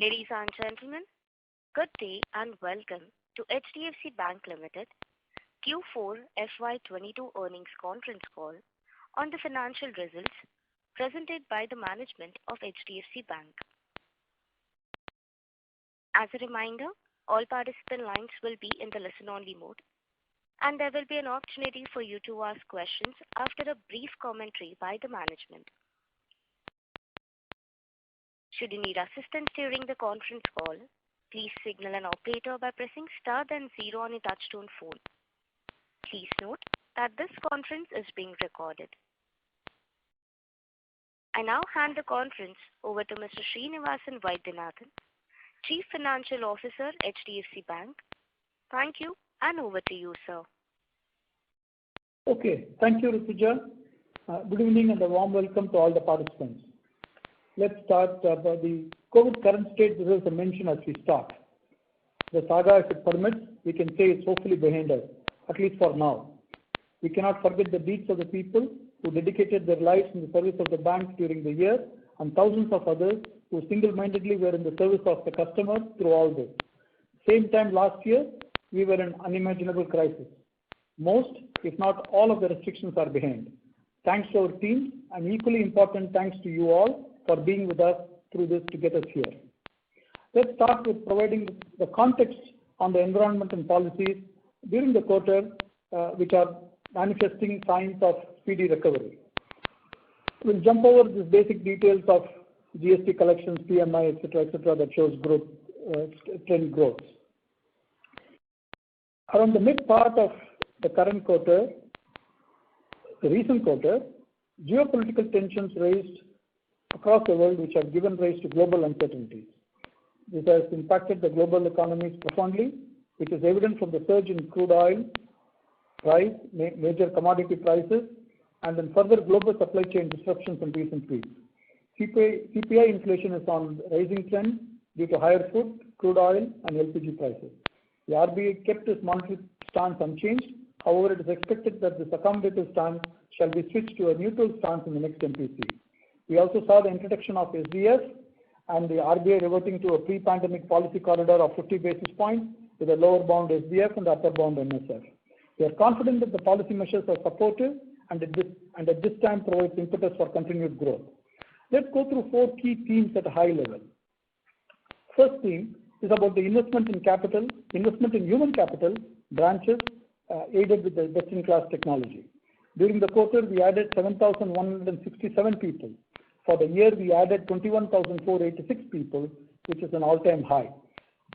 Ladies and gentlemen, good day and welcome to HDFC Bank Limited Q4 FY22 earnings conference call on the financial results presented by the management of HDFC Bank. As a reminder, all participant lines will be in the listen-only mode, and there will be an opportunity for you to ask questions after a brief commentary by the management. Should you need assistance during the conference call, please signal an operator by pressing star then 0 on your touchtone phone. Please note that this conference is being recorded. I now hand the conference over to Mr. Srinivasan Vaidyanathan, Chief Financial Officer, HDFC Bank. Thank you, and over to you, sir. Okay, thank you, Rituja. Good evening and a warm welcome to all the participants. Let's start by the COVID current state deserves a mention as we start. The saga, if it permits, we can say it's hopefully behind us, at least for now. We cannot forget the deeds of the people who dedicated their lives in the service of the bank during the year, and thousands of others who single-mindedly were in the service of the customer through all this. Same time last year, we were in unimaginable crisis. Most, if not all of the restrictions are behind. Thanks to our team, and equally important thanks to you all for being with us through this to get us here. Let's start with providing the context on the environment and policies during the quarter which are manifesting signs of speedy recovery. We'll jump over these basic details of GST collections, PMI, etc., that shows growth, trend growth. Around the mid part of the current quarter, the recent quarter, geopolitical tensions raised across the world which have given rise to global uncertainties. This has impacted the global economies profoundly, which is evident from the surge in crude oil price, major commodity prices, and then further global supply chain disruptions in recent weeks. CPI inflation is on rising trend due to higher food, crude oil, and LPG prices. The RBI kept its monetary stance unchanged. However, it is expected that this accommodative stance shall be switched to a neutral stance in the next MPC. We also saw the introduction of SDF and the RBI reverting to a pre-pandemic policy corridor of 50 basis points with a lower bound SDF and the upper bound MSF. We are confident that the policy measures are supportive and at this time provides impetus for continued growth. Let's go through 4 key themes at a high level. First theme is about the investment in human capital, branches, aided with the best-in-class technology. During the quarter, we added 7,167 people. For the year, we added 21,486 people, which is an all-time high.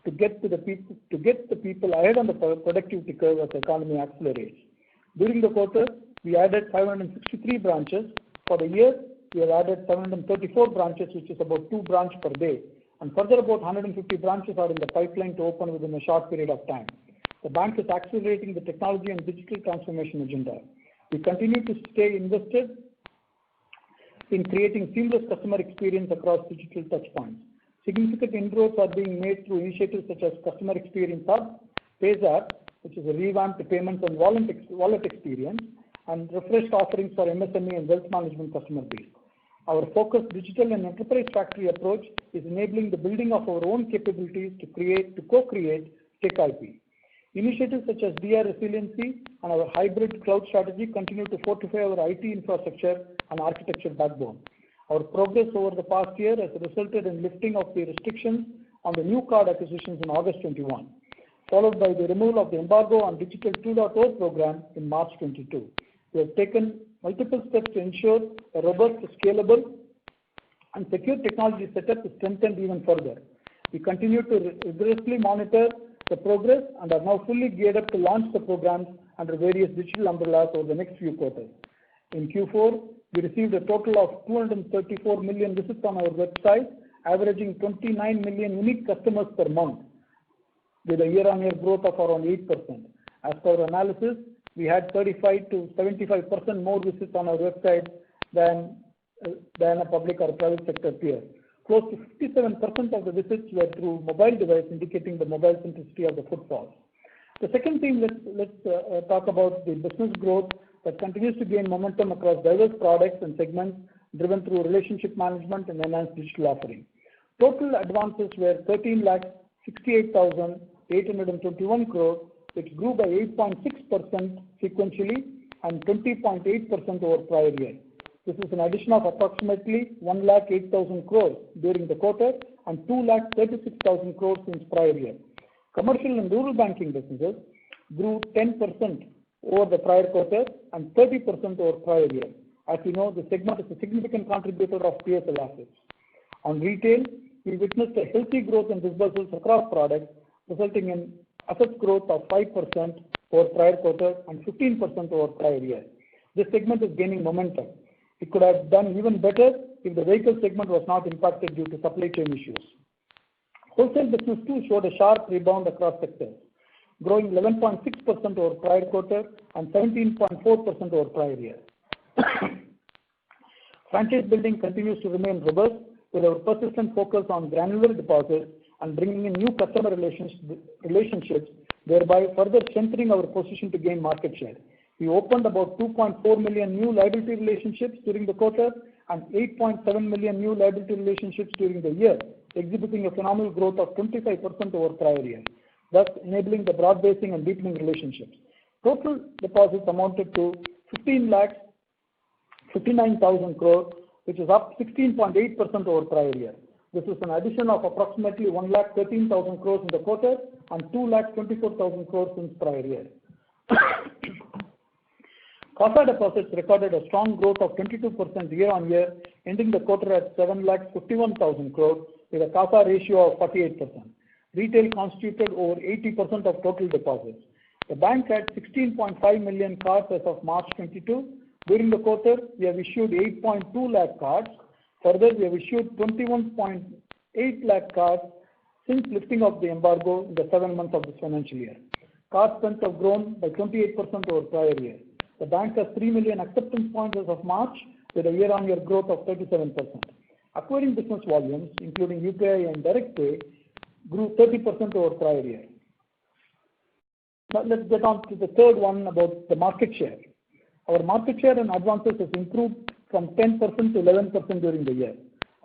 To get the people ahead on the productivity curve as the economy accelerates. During the quarter, we added 563 branches. For the year, we have added 734 branches, which is about 2 branches per day. And further, about 150 branches are in the pipeline to open within a short period of time. The bank is accelerating the technology and digital transformation agenda. We continue to stay invested in creating seamless customer experience across digital touchpoints. Significant inroads are being made through initiatives such as Customer Experience Hub, PayZapp, which is a revamped payments and wallet experience, and refreshed offerings for MSME and wealth management customer base. Our focused digital and enterprise factory approach is enabling the building of our own capabilities to co-create tech IP. Initiatives such as DR resiliency and our hybrid cloud strategy continue to fortify our IT infrastructure and architecture backbone. Our progress over the past year has resulted in lifting of the restrictions on the new card acquisitions in August 21, followed by the removal of the embargo on Digital 2.0 program in March 22. We have taken multiple steps to ensure a robust, scalable, and secure technology setup is strengthened even further. We continue to rigorously monitor the progress and are now fully geared up to launch the programs under various digital umbrellas over the next few quarters. In Q4, we received a total of 234 million visits on our website, averaging 29 million unique customers per month, with a year-on-year growth of around 8%. As per our analysis, we had 35 to 75% more visits on our website than a public or private sector peer. Close to 57% of the visits were through mobile device, indicating the mobile centricity of the footfalls. The second thing, let's talk about the business growth that continues to gain momentum across diverse products and segments driven through relationship management and enhanced digital offering. Total advances were 13,68,821 crore, which grew by 8.6% sequentially and 20.8% over prior year. This is an addition of approximately 1,08,000 crore during the quarter and 2,36,000 crore since prior year. Commercial and rural banking businesses grew 10% over the prior quarter and 30% over prior year. As you know, the segment is a significant contributor of PSL assets. On retail, we witnessed a healthy growth in disbursements across products, resulting in assets growth of 5% over prior quarter and 15% over prior year. This segment is gaining momentum. It could have done even better if the vehicle segment was not impacted due to supply chain issues. Wholesale business too showed a sharp rebound across sectors, growing 11.6% over prior quarter and 17.4% over prior year. Franchise building continues to remain robust with our persistent focus on granular deposits and bringing in new customer relationships, thereby further strengthening our position to gain market share. We opened about 2.4 million new liability relationships during the quarter and 8.7 million new liability relationships during the year, exhibiting a phenomenal growth of 25% over prior year, thus enabling the broad basing and deepening relationships. Total deposits amounted to 15,59,000 crore, which is up 16.8% over prior year. This is an addition of approximately 1,13,000 crore in the quarter and 2,24,000 crore since prior year. CASA deposits recorded a strong growth of 22% year-on-year, ending the quarter at 7,51,000 crore with a CASA ratio of 48%. Retail constituted over 80% of total deposits. The bank had 16.5 million cards as of March 22. During the quarter, we have issued 8.2 lakh cards. Further, we have issued 21.8 lakh cards since lifting of the embargo in the 7 months of this financial year. Card spends have grown by 28% over prior year. The bank has 3 million acceptance points as of March with a year-on-year growth of 37%. Acquiring business volumes, including UPI and direct pay, grew 30% over prior year. Now let's get on to the third one about the market share. Our market share in advances has improved from 10% to 11% during the year.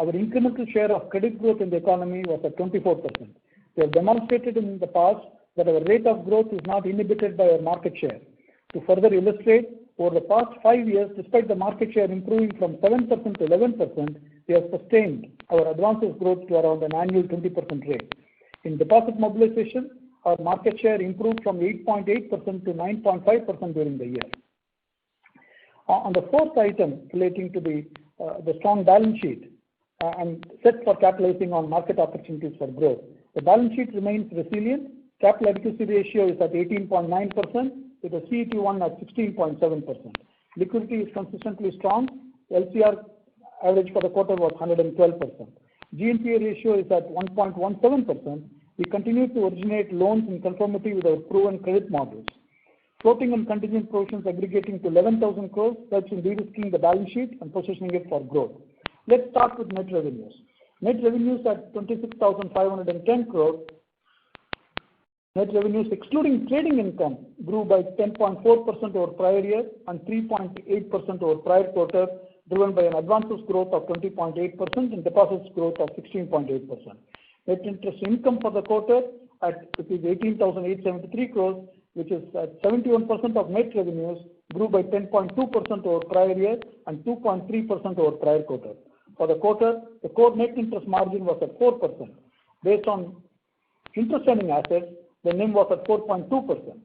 Our incremental share of credit growth in the economy was at 24%. We have demonstrated in the past that our rate of growth is not inhibited by our market share. To further illustrate, over the past 5 years, despite the market share improving from 7% to 11%, we have sustained our advances growth to around an annual 20% rate. In deposit mobilization, our market share improved from 8.8% to 9.5% during the year. On the fourth item relating to the strong balance sheet and set for capitalizing on market opportunities for growth, the balance sheet remains resilient. Capital adequacy ratio is at 18.9% with a CET1 at 16.7%. Liquidity is consistently strong. LCR average for the quarter was 112%. GNPA ratio is at 1.17%. We continue to originate loans in conformity with our proven credit models. Floating and contingent provisions aggregating to 11,000 crores helps in de-risking the balance sheet and positioning it for growth. Let's start with net revenues. Net revenues at 26,510 crores. Net revenues excluding trading income grew by 10.4% over prior year and 3.8% over prior quarter, driven by an advances growth of 20.8% and deposits growth of 16.8%. Net interest income for the quarter at 18,873 crores, which is at 71% of net revenues, grew by 10.2% over prior year and 2.3% over prior quarter. For the quarter, the core net interest margin was at 4%. Based on interest earning assets, the NIM was at 4.2%.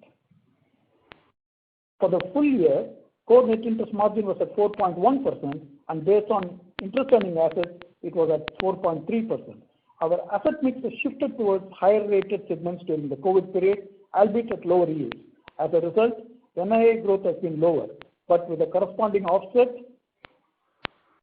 For the full year, core net interest margin was at 4.1%, and based on interest earning assets, it was at 4.3%. Our asset mix has shifted towards higher rated segments during the COVID period, albeit at lower yields. As a result, NII growth has been lower, but with a corresponding offset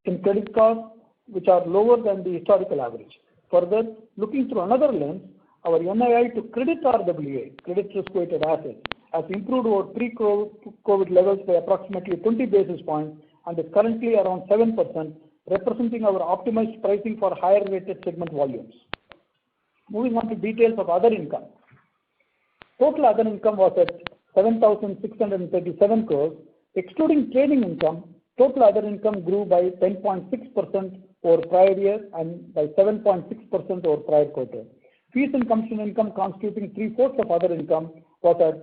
in credit costs, which are lower than the historical average. Further, looking through another lens, our NII to credit RWA, credit risk-weighted assets, has improved over pre-COVID levels by approximately 20 basis points and is currently around 7%, representing our optimized pricing for higher rated segment volumes. Moving on to details of other income. Total other income was at 7,637 crores. Excluding trading income, total other income grew by 10.6% over prior year and by 7.6% over prior quarter. Fees and commission income constituting 3/4 of other income was at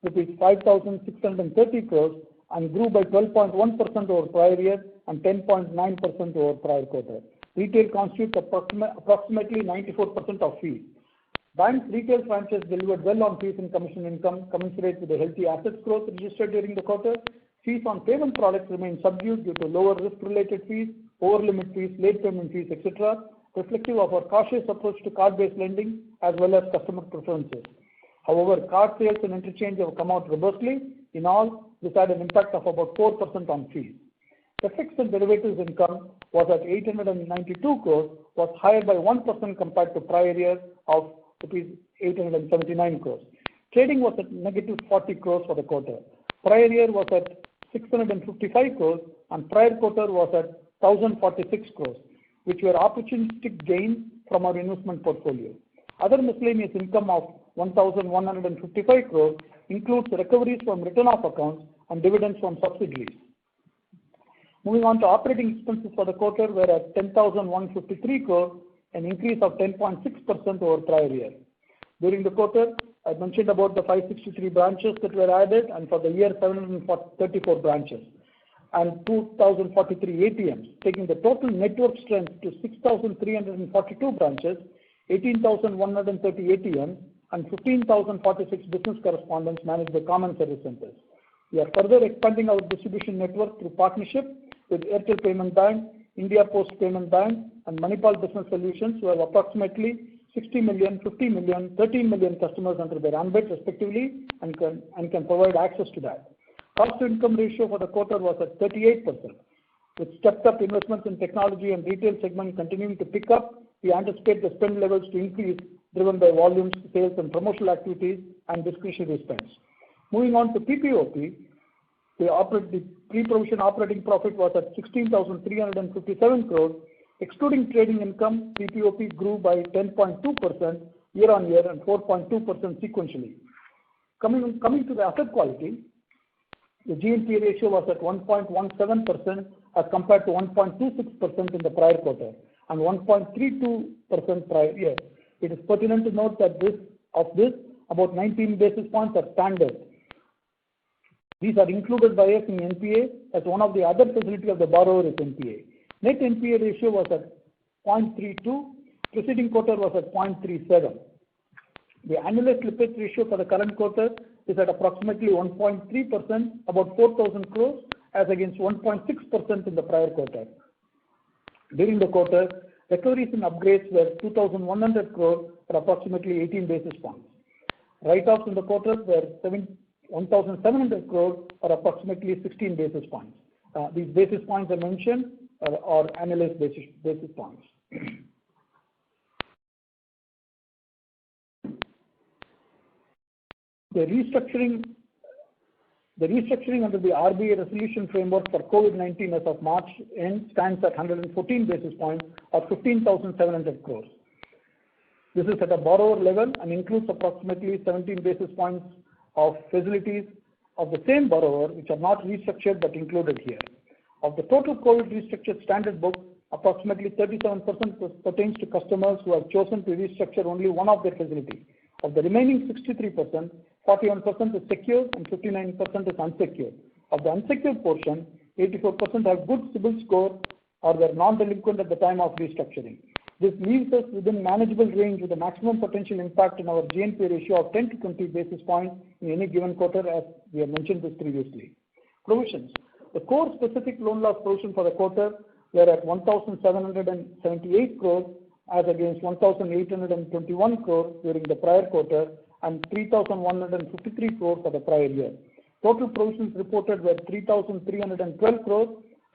rupees 5,630 crores and grew by 12.1% over prior year and 10.9% over prior quarter. Retail constitutes approximately 94% of fees. Bank's retail franchise delivered well on fees and commission income commensurate with the healthy assets growth registered during the quarter. Fees on payment products remain subdued due to lower risk-related fees, over-limit fees, late payment fees, etc., reflective of our cautious approach to card-based lending as well as customer preferences. However, card sales and interchange have come out robustly. In all, this had an impact of about 4% on fees. FX and derivatives income was at 892 crores, was higher by 1% compared to prior year of rupees 879 crores. Trading was at negative 40 crores for the quarter. Prior year was at 655 crores and prior quarter was at 1046 crores, which were opportunistic gains from our investment portfolio. Other miscellaneous income of 1,155 crores includes recoveries from written-off accounts and dividends from subsidiaries. Moving on to operating expenses for the quarter were at 10,153 crores, an increase of 10.6% over prior year. During the quarter, I mentioned about the 563 branches that were added, and for the year 734 branches and 2,043 ATMs, taking the total network strength to 6,342 branches, 18,130 ATMs, and 15,046 business correspondents managed by common service centers. We are further expanding our distribution network through partnership with Airtel Payment Bank, India Post Payment Bank, and Manipal Business Solutions, who have approximately 60 million, 50 million, 13 million customers under their ambit respectively and can provide access to that. Cost to income ratio for the quarter was at 38%. With stepped up investments in technology and retail segment continuing to pick up, we anticipate the spend levels to increase driven by volumes, sales and promotional activities and discretionary spends. Moving on to PPOP, the pre-provision operating profit was at 16,357 crores. Excluding trading income, PPOP grew by 10.2% year-on-year and 4.2% sequentially. Coming to the asset quality, the GNPA ratio was at 1.17% as compared to 1.26% in the prior quarter and 1.32% prior year. It is pertinent to note that about 19 basis points are standard. These are included by us in NPA as one of the other facility of the borrower is NPA. Net NPA ratio was at 0.32, preceding quarter was at 0.37. The annualized slippage ratio for the current quarter is at approximately 1.3%, about 4,000 crores, as against 1.6% in the prior quarter. During the quarter, recoveries and upgrades were 2,100 crores for approximately 18 basis points. Write-offs in the quarter were 1,700 crores or approximately 16 basis points. These basis points I mentioned are annualized basis points. The restructuring under the RBI resolution framework for COVID-19 as of March end stands at 114 basis points or 15,700 crores. This is at a borrower level and includes approximately 17 basis points of facilities of the same borrower which are not restructured but included here. Of the total COVID restructured standard book, approximately 37% pertains to customers who have chosen to restructure only one of their facilities. Of the remaining 63%, 41% is secured and 59% is unsecured. Of the unsecured portion, 84% have good CIBIL score or were non-delinquent at the time of restructuring. This leaves us within manageable range with a maximum potential impact in our GNPA ratio of 10 to 20 basis points in any given quarter, as we have mentioned this previously. Provisions. The core specific loan loss provision for the quarter were at 1,778 crores as against 1,821 crores during the prior quarter and 3,153 crores for the prior year. Total provisions reported were 3,312 crores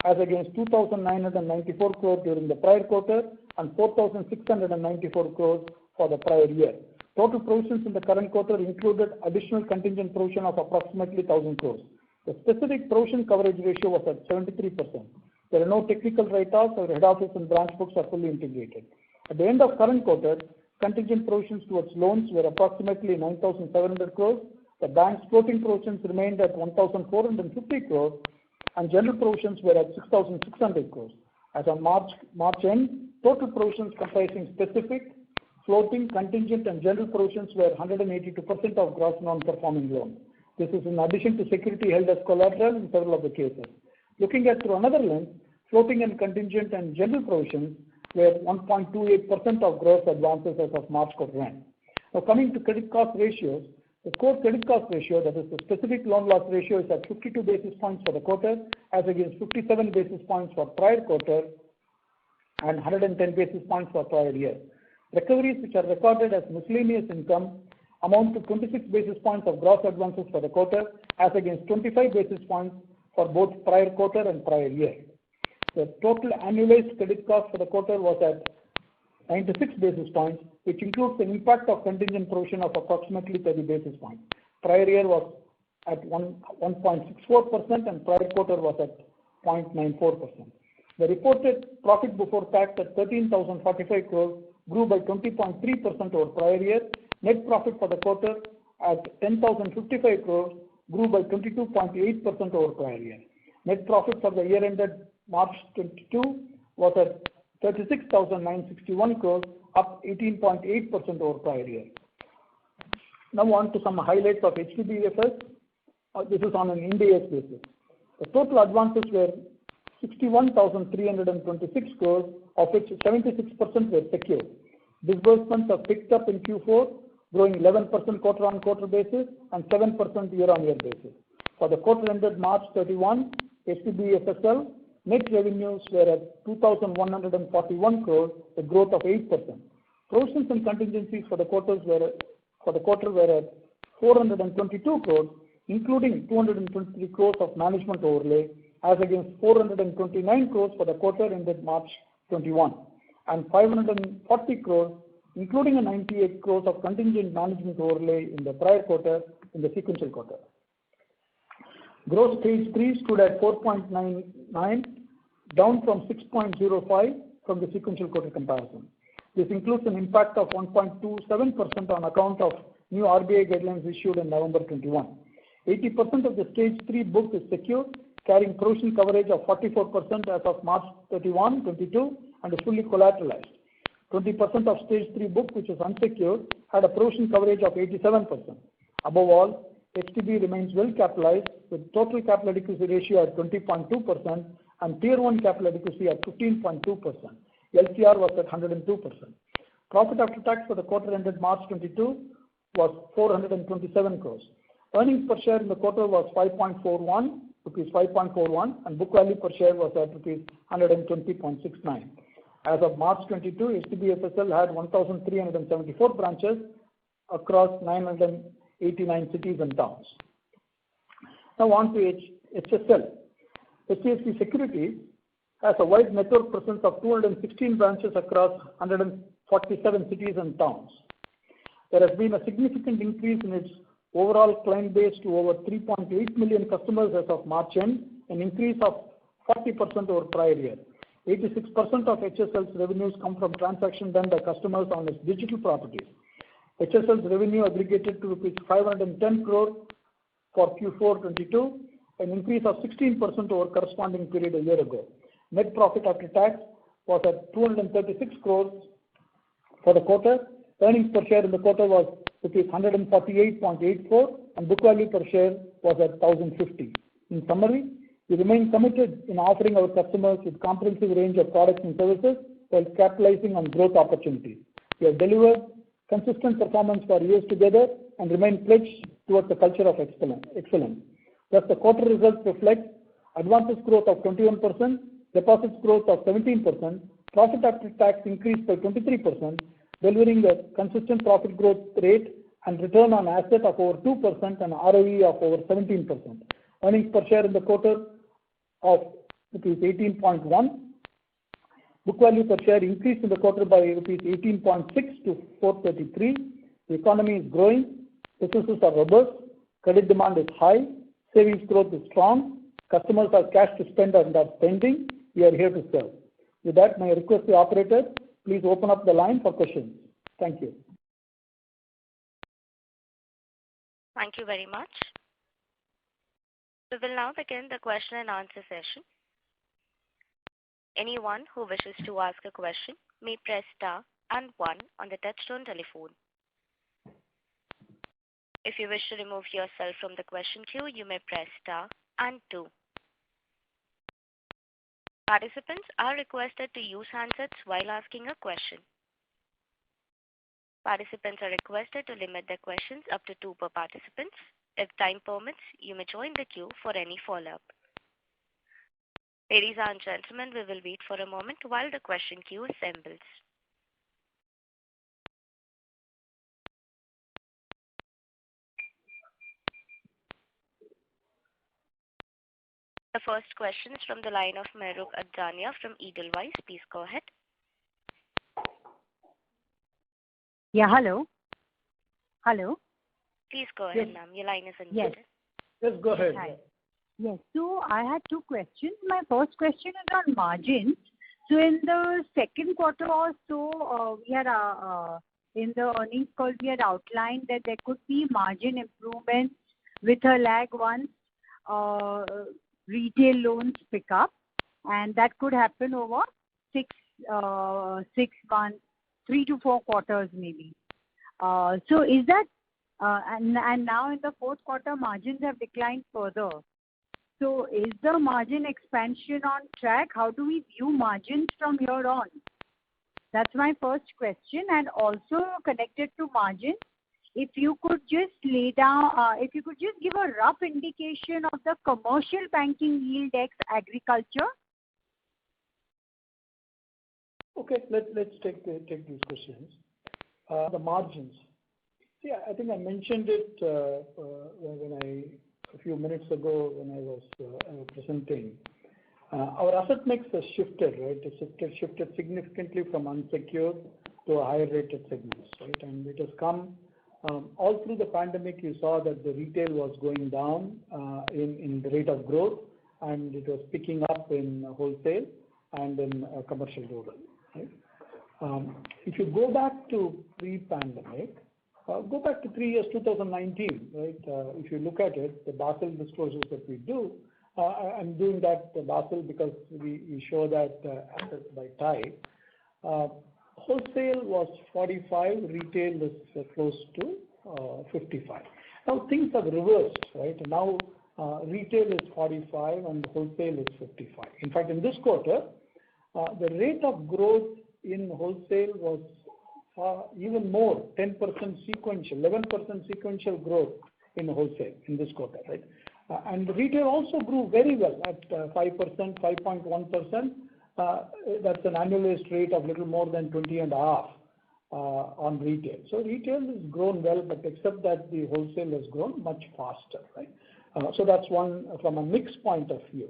as against 2,994 crores during the prior quarter and 4,694 crores for the prior year. Total provisions in the current quarter included additional contingent provision of approximately 1,000 crores. The specific provision coverage ratio was at 73%. There are no technical write-offs. Our head office and branch books are fully integrated. At the end of current quarter, contingent provisions towards loans were approximately 9,700 crores. The bank's floating provisions remained at 1,450 crores and general provisions were at 6,600 crores. As on March end, total provisions comprising specific, floating, contingent, and general provisions were 182% of gross non-performing loans. This is in addition to security held as collateral in several of the cases. Looking at through another lens, floating and contingent and general provisions were 1.28% of gross advances as of March quarter end. Now coming to credit cost ratios, the core credit cost ratio, that is the specific loan loss ratio, is at 52 basis points for the quarter as against 57 basis points for prior quarter and 110 basis points for prior year. Recoveries which are recorded as miscellaneous income amount to 26 basis points of gross advances for the quarter as against 25 basis points for both prior quarter and prior year. The total annualized credit cost for the quarter was at 96 basis points, which includes the impact of contingent provision of approximately 30 basis points. Prior year was at 1.64% and prior quarter was at 0.94%. The reported profit before tax at 13,045 crores grew by 20.3% over prior year. Net profit for the quarter at 10,055 crores grew by 22.8% over prior year. Net profit for the year ended March 22 was at 36,961 crores, up 18.8% over prior year. Now on to some highlights of HDBFS. This is on an Ind AS basis. The total advances were 61,326 crores, of which 76% were secured. Disbursements have picked up in Q4, growing 11% quarter-on-quarter basis and 7% year-on-year basis. For the quarter ended March 31, HDBFSL net revenues were at 2,141 crores, a growth of 8%. Provisions and contingencies for the quarter were at 422 crores, including 223 crores of management overlay, as against 429 crores for the quarter ended March 21, and 540 crores, including a 98 crores of contingent management overlay in the prior quarter, in the sequential quarter. Gross stage 3 stood at 4.99, down from 6.05 from the sequential quarter comparison. This includes an impact of 1.27% on account of new RBI guidelines issued in November 21. 80% of the stage 3 book is secured, carrying provision coverage of 44% as of March 31, 22, and is fully collateralized. 20% of stage 3 book, which is unsecured, had a provision coverage of 87%. Above all, HDB remains well capitalized with total capital adequacy ratio at 20.2% and Tier 1 capital adequacy at 15.2%. LCR was at 102%. Profit after tax for the quarter ended March 22 was 427 crores. Earnings per share in the quarter was 5.41, and book value per share was at rupees 120.69. As of March 22, HDBFSL had 1,374 branches across 989 cities and towns. Now on to HSL. HDFC Securities has a wide network presence of 216 branches across 147 cities and towns. There has been a significant increase in its overall client base to over 3.8 million customers as of March end, an increase of 40% over prior year. 86% of HSL's revenues come from transactions done by customers on its digital properties. HSL's revenue aggregated to rupees 510 crore for Q4 22, an increase of 16% over corresponding period a year ago. Net profit after tax was at 236 crores for the quarter. Earnings per share in the quarter was rupees 148.84 and book value per share was at 1,050. In summary, we remain committed in offering our customers with comprehensive range of products and services while capitalizing on growth opportunities. We have delivered consistent performance for years together and remain pledged towards the culture of excellence. Thus, the quarter results reflect advances growth of 21%, deposits growth of 17%, profit after tax increased by 23%, delivering a consistent profit growth rate and return on asset of over 2% and ROE of over 17%. Earnings per share in the quarter of rupees 18.1. Book value per share increased in the quarter by rupees 18.6 to 433. The economy is growing, businesses are robust, credit demand is high, savings growth is strong, customers have cash to spend and are spending. We are here to serve. With that, may I request the operator, please open up the line for questions. Thank you. Thank you very much. We will now begin the question and answer session. Anyone who wishes to ask a question may press star and one on the touchtone telephone. If you wish to remove yourself from the question queue, you may press star and two. Participants are requested to use handsets while asking a question. Participants are requested to limit their questions up to 2 per participant. If time permits, you may join the queue for any follow-up. Ladies and gentlemen, we will wait for a moment while the question queue assembles. The first question is from the line of Mehrukh Adjania from Edelweiss. Please go ahead. Yeah, hello. Hello. Please go ahead, ma'am. Your line is unmuted. Yes, go ahead. Hi. Yes, so I had 2 questions. My first question is on margins. So in the second quarter or so, we had in the earnings call, we had outlined that there could be margin improvements with a lag once retail loans pick up, and that could happen over 6 months, 3 to 4 quarters maybe. So is that, and now in the fourth quarter, margins have declined further. So is the margin expansion on track? How do we view margins from here on? That's my first question. And also connected to margins, if you could just lay down, if you could just give a rough indication of the commercial banking yield ex agriculture. Okay, let's take these questions. The margins. See, I think I mentioned it a few minutes ago when I was presenting. Our asset mix has shifted, right? It's shifted significantly from unsecured to a higher rated segments, right? And it has come all through the pandemic. You saw that the retail was going down in the rate of growth, and it was picking up in wholesale and in commercial rural. Right? If you go back to pre-pandemic, go back to 3 years, 2019, right? If you look at it, the Basel disclosures that we do, I'm doing that Basel because we show that assets by type. Wholesale was 45, retail is close to 55. Now things have reversed, right? Now retail is 45 and wholesale is 55. In fact, in this quarter, the rate of growth in wholesale was even more, 10% sequential, 11% sequential growth in wholesale in this quarter, right? And retail also grew very well at 5%, 5.1%. That's an annualized rate of little more than 20.5 on retail. So retail has grown well, but except that the wholesale has grown much faster, right? So that's one from a mix point of view.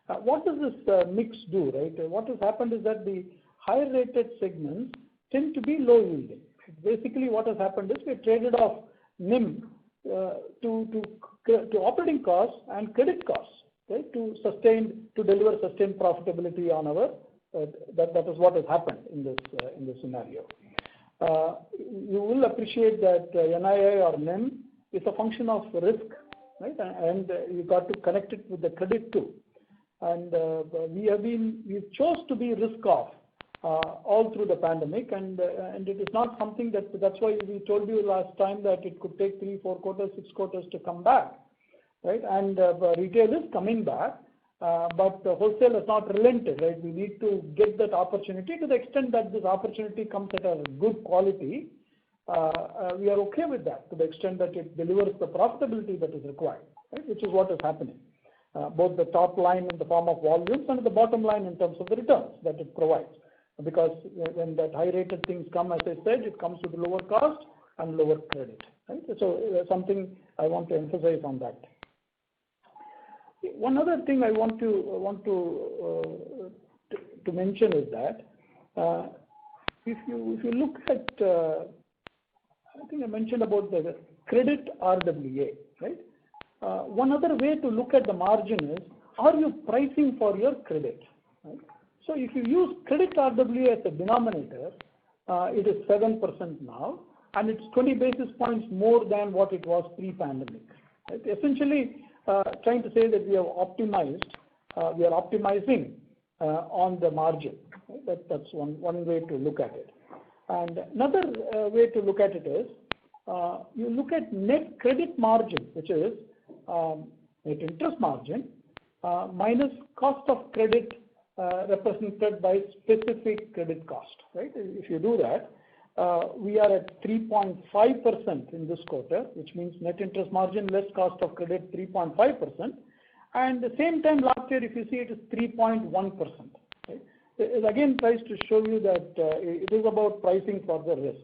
What does this mix do, right? What has happened is that the higher rated segments tend to be low yielding. Basically, what has happened is we traded off NIM to operating costs and credit costs, right? To deliver sustained profitability on our. That is what has happened in this scenario. You will appreciate that NII or NIM is a function of risk, right? And you got to connect it with the credit too. And we chose to be risk off all through the pandemic, and it is not something that's why we told you last time that it could take 3, 4 quarters, 6 quarters to come back, right? And retail is coming back, but wholesale has not relented, right? We need to get that opportunity. To the extent that this opportunity comes at a good quality, we are okay with that. To the extent that it delivers the profitability that is required, right? Which is what is happening. Both the top line in the form of volumes and the bottom line in terms of the returns that it provides. Because when that high-rated things come, as I said, it comes with lower cost and lower credit. Right? So something I want to emphasize on that. One other thing I want to mention is that if you look at, I think I mentioned about the credit RWA, right? One other way to look at the margin is, are you pricing for your credit? Right? So if you use credit RWA as a denominator, it is 7% now, and it's 20 basis points more than what it was pre-pandemic. Right? Essentially, trying to say that we have optimized, we are optimizing on the margin. That's one way to look at it. And another way to look at it is you look at net credit margin, which is net interest margin minus cost of credit represented by specific credit cost. Right? If you do that, we are at 3.5% in this quarter, which means net interest margin less cost of credit 3.5%. And the same time last year, if you see, it is 3.1%. Right? It again tries to show you that it is about pricing for the risk.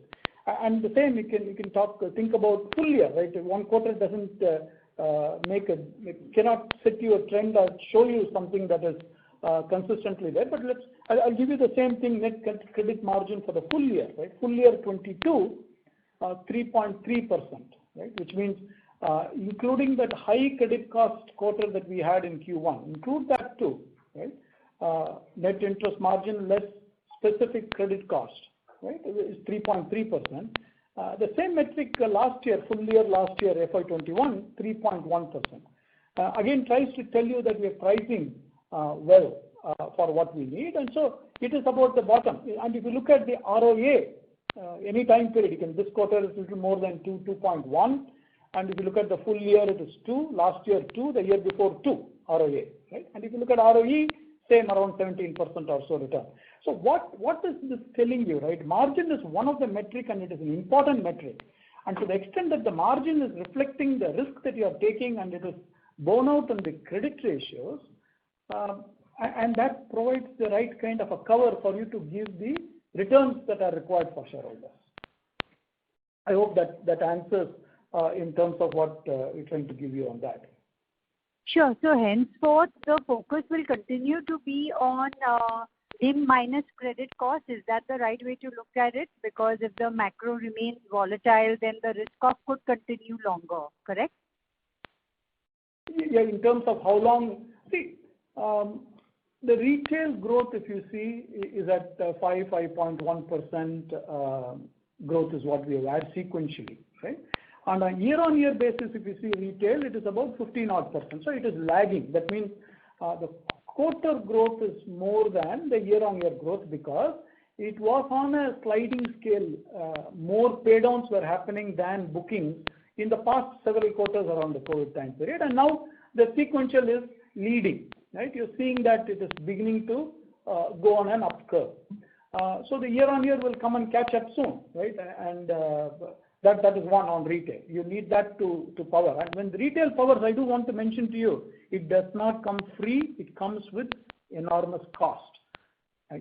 And the same, you can think about full year, right? One quarter doesn't cannot set you a trend or show you something that is consistently there. But I'll give you the same thing, net credit margin for the full year, right? Full year 22, 3.3%, right? Which means including that high credit cost quarter that we had in Q1, include that too, right? Net interest margin less specific credit cost, right, is 3.3%. The same metric last year, full year last year, FY21, 3.1%. Again, tries to tell you that we are pricing well for what we need, and so it is about the bottom. And if you look at the ROA, any time period, this quarter is a little more than 2.1. And if you look at the full year, it is 2. Last year 2. The year before 2 ROA. Right? And if you look at ROE, same around 17% or so return. So what is this telling you? Right? Margin is one of the metric, and it is an important metric. And to the extent that the margin is reflecting the risk that you are taking, and it is borne out on the credit ratios, and that provides the right kind of a cover for you to give the returns that are required for shareholders. I hope that answers in terms of what we're trying to give you on that. Sure. So henceforth, the focus will continue to be on NIM minus credit cost. Is that the right way to look at it? Because if the macro remains volatile, then the risk off could continue longer, correct? Yeah, in terms of how long, see, the retail growth, if you see, is at 5.1% growth is what we have had sequentially, right? On a year-on-year basis, if you see retail, it is about 15%. So it is lagging. That means the quarter growth is more than the year-on-year growth because it was on a sliding scale. More paydowns were happening than bookings in the past several quarters around the COVID time period. And now the sequential is leading, right? You're seeing that it is beginning to go on an up curve. So the year-on-year will come and catch up soon, right? And that is one on retail. You need that to power. And when the retail powers, I do want to mention to you, it does not come free. It comes with enormous cost.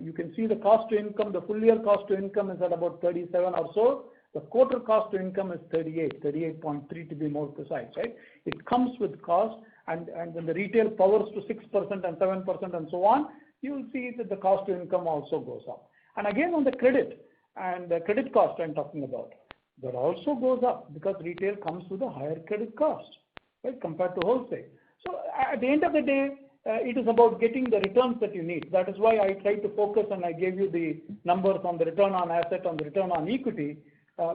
You can see the cost to income, the full year cost to income is at about 37 or so. The quarter cost to income is 38.3 to be more precise, right? It comes with cost, and when the retail powers to 6% and 7% and so on, you will see that the cost to income also goes up. And again on the credit and the credit cost I'm talking about, that also goes up because retail comes with a higher credit cost, right, compared to wholesale. So at the end of the day, it is about getting the returns that you need. That is why I tried to focus and I gave you the numbers on the return on asset, on the return on equity,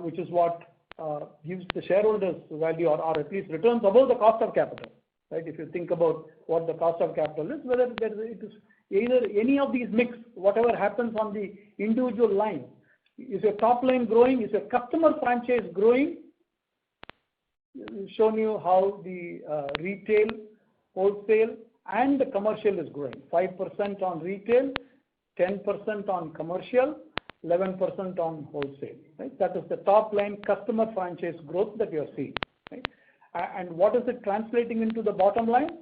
which is what gives the shareholders value or at least returns above the cost of capital. Right? If you think about what the cost of capital is, whether it is either any of these mix, whatever happens on the individual line, is your top line growing, is your customer franchise growing? We've shown you how the retail, wholesale, and the commercial is growing. 5% on retail, 10% on commercial, 11% on wholesale. Right? That is the top line customer franchise growth that you're seeing. Right? And what is it translating into the bottom line?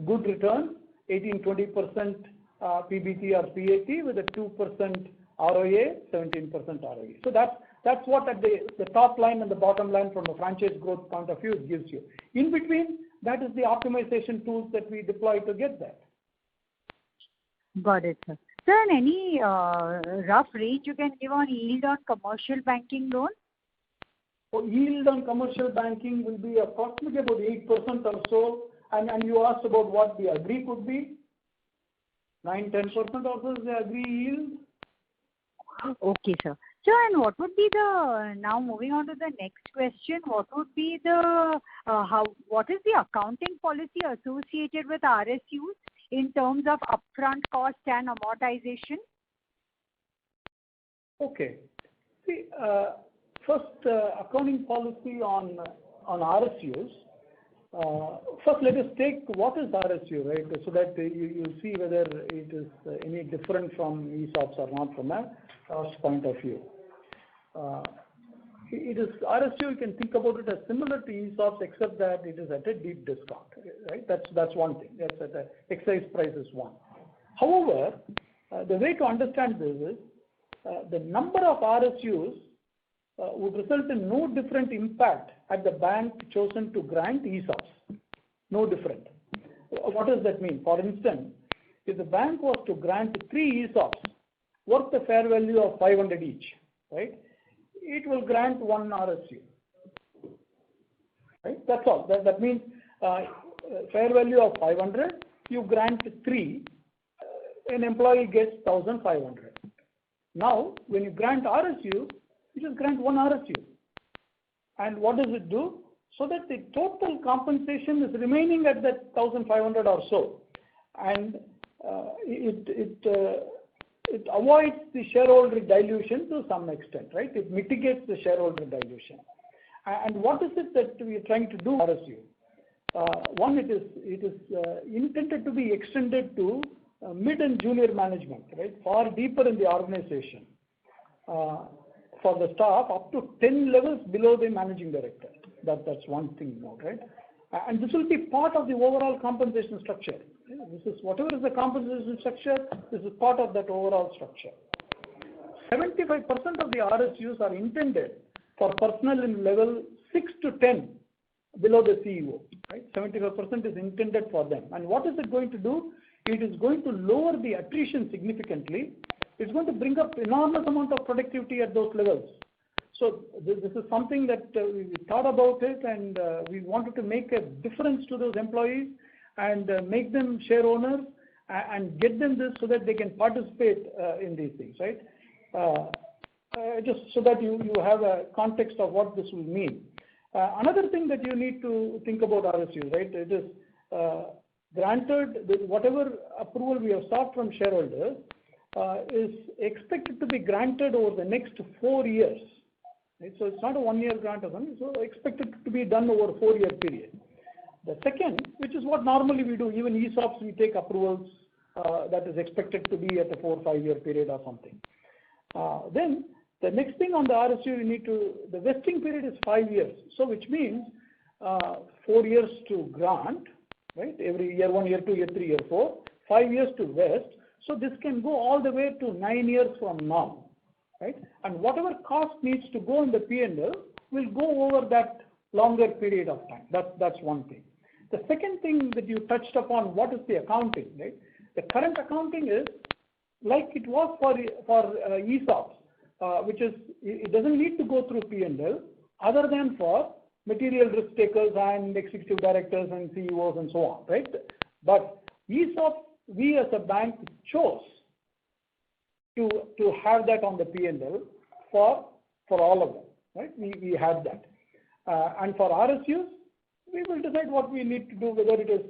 Good return, 18-20% PBT or PAT with a 2% ROA, 17% ROE. So that's what at the top line and the bottom line from a franchise growth point of view gives you. In between, that is the optimization tools that we deploy to get that. Got it, sir. Sir, any rough range you can give on yield on commercial banking loan? So yield on commercial banking will be approximately about 8% or so. And you asked about what the agri could be. 9-10% also is the agri yield. Okay, sir. So, and what would be the, now moving on to the next question, what would be the, what is the accounting policy associated with RSUs? in terms of upfront cost and amortization? Okay. See, first accounting policy on RSUs. First, let us take what is RSU, right? So that you see whether it is any different from ESOPs or not from a cost point of view. It is RSU. You can think about it as similar to ESOPs, except that it is at a deep discount, right? That's one thing. That's at the excise price is one. However, the way to understand this is the number of RSUs would result in no different impact at the bank chosen to grant ESOPs. No different. What does that mean? For instance, if the bank was to grant 3 ESOPs worth a fair value of 500 each, right? It will grant 1 RSU. Right? That's all. That means fair value of 500, you grant 3, an employee gets 1,500. Now, when you grant RSU, you just grant 1 RSU. And what does it do? So that the total compensation is remaining at that 1,500 or so. And it avoids the shareholder dilution to some extent, right? It mitigates the shareholder dilution. And what is it that we are trying to do RSU? One, it is intended to be extended to mid and junior management, right? Far deeper in the organization. For the staff up to 10 levels below the managing director. That's one thing more, right? And this will be part of the overall compensation structure. This is whatever is the compensation structure, this is part of that overall structure. 75% of the RSUs are intended for personnel in level 6 to 10 below the CEO, right? 75% is intended for them. And what is it going to do? It is going to lower the attrition significantly. It's going to bring up enormous amount of productivity at those levels. So this is something that we thought about it, and we wanted to make a difference to those employees and make them share owners and get them this so that they can participate in these things, right? Just so that you have a context of what this will mean. Another thing that you need to think about RSU, right? It is granted, whatever approval we have sought from shareholders is expected to be granted over the next 4 years. Right? So it's not a 1-year grant or something, so expected to be done over a 4-year period. The second, which is what normally we do, even ESOPs, we take approvals that is expected to be at a 4 or 5 year period or something. Then the next thing on the RSU, the vesting period is 5 years. So which means 4 years to grant, right? Every year 1, year 2, year 3, year 4, 5 years to vest. So this can go all the way to 9 years from now, right? And whatever cost needs to go in the P&L will go over that longer period of time. That's one thing. The second thing that you touched upon, what is the accounting, right? The current accounting is like it was for ESOPs, which is, it doesn't need to go through P&L other than for material risk takers and executive directors and CEOs and so on, right? But ESOP, we as a bank chose to have that on the P&L for all of them, right? We have that. And for RSUs, we will decide what we need to do, whether it is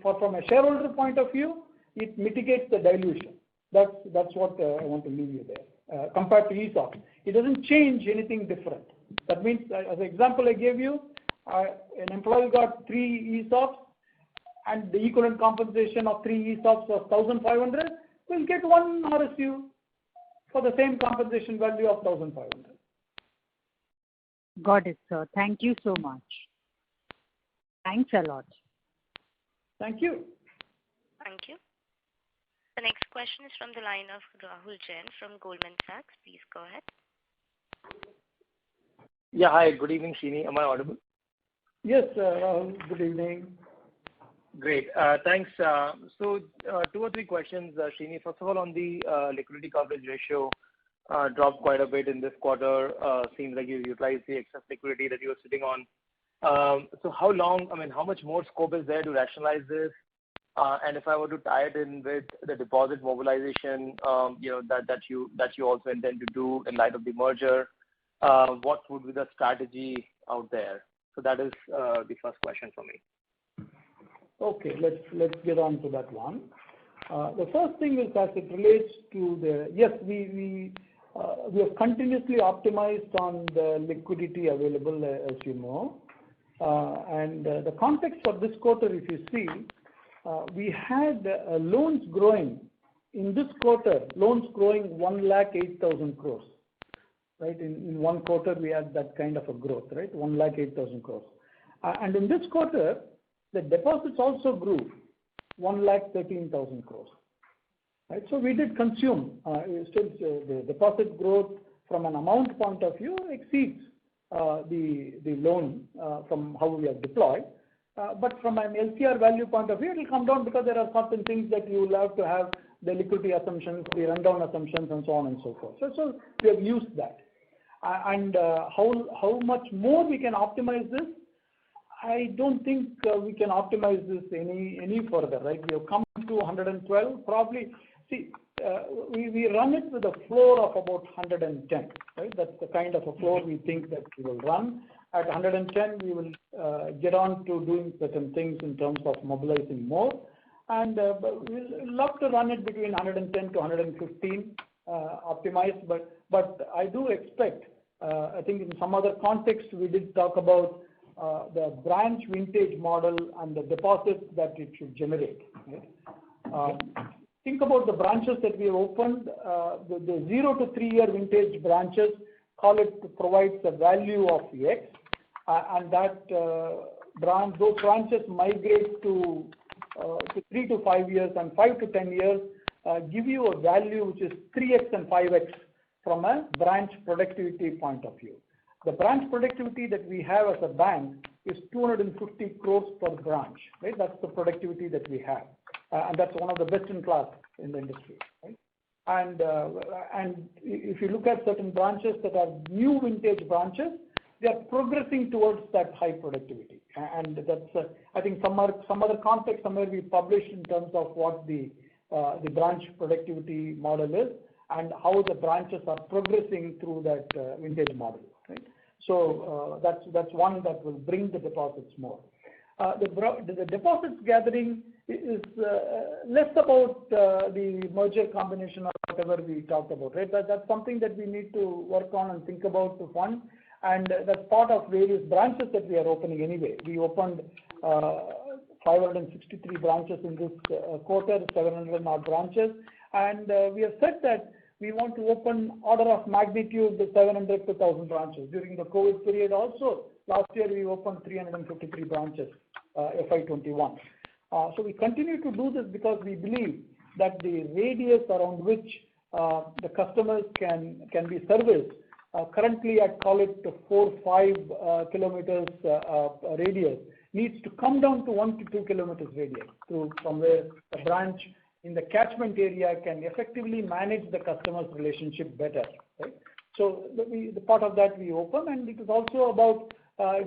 from a shareholder point of view, it mitigates the dilution. That's what I want to leave you there. Compared to ESOP, it doesn't change anything different. That means, as an example I gave you, an employee got 3 ESOPs, and the equivalent compensation of 3 ESOPs was 1,500. Will get 1 RSU for the same compensation value of 1,500. Got it, sir. Thank you so much. Thanks a lot. Thank you. Thank you. The next question is from the line of Rahul Jain from Goldman Sachs. Please go ahead. Yeah, hi. Good evening, Srini. Am I audible? Yes, Rahul. Good evening. Great. Thanks. So 2 or 3 questions, Srini. First of all, on the liquidity coverage ratio, dropped quite a bit in this quarter. Seems like you utilized the excess liquidity that you were sitting on. So how much more scope is there to rationalize this? And if I were to tie it in with the deposit mobilization, that you also intend to do in light of the merger, what would be the strategy out there? So that is the first question for me. Okay, let's get on to that one. The first thing is as it relates to we have continuously optimized on the liquidity available, as you know. And the context for this quarter, if you see, we had loans growing. In this quarter, loans growing 1,08,000 crores. Right, in one quarter we had that kind of a growth, right, 1,08,000 crores. And in this quarter, the deposits also grew 1,13,000 crores. Right, so we did consume. Still, the deposit growth from an amount point of view exceeds the loan from how we have deployed. But from an LCR value point of view, it will come down because there are certain things that you will have to have the liquidity assumptions, the rundown assumptions, and so on and so forth. So we have used that. And how much more we can optimize this? I don't think we can optimize this any further. Right? We have come to 112. Probably, see, we run it with a floor of about 110. Right? That's the kind of a floor we think that we will run. At 110, we will get on to doing certain things in terms of mobilizing more. And we'll love to run it between 110 to 115 optimized. But I do expect, I think in some other context, we did talk about the branch vintage model and the deposits that it should generate. Right? Think about the branches that we have opened. The 0 to 3 year vintage branches, call it, provides a value of X, and that those branches migrate to 3 to 5 years and 5 to 10 years, give you a value which is 3x and 5x from a branch productivity point of view. The branch productivity that we have as a bank is 250 crores per branch. Right? That's the productivity that we have, and that's one of the best in class in the industry. Right? And if you look at certain branches that are new vintage branches, they are progressing towards that high productivity. And that's I think some other context somewhere we published in terms of what the branch productivity model is and how the branches are progressing through that vintage model. Right? So that's one that will bring the deposits more. The deposits gathering is less about the merger combination or whatever we talked about. Right? That's something that we need to work on and think about to fund. And that's part of various branches that we are opening anyway. We opened 563 branches in this quarter, 700 odd branches. And we have said that we want to open order of magnitude the 700 to 1,000 branches. During the COVID period also, last year we opened 353 branches, FY21. So we continue to do this because we believe that the radius around which the customers can be serviced, currently I'd call it 4-5 kilometers radius, needs to come down to 1 to 2 kilometers radius from where the branch in the catchment area can effectively manage the customer's relationship better. Right? So the part of that we open, and it is also about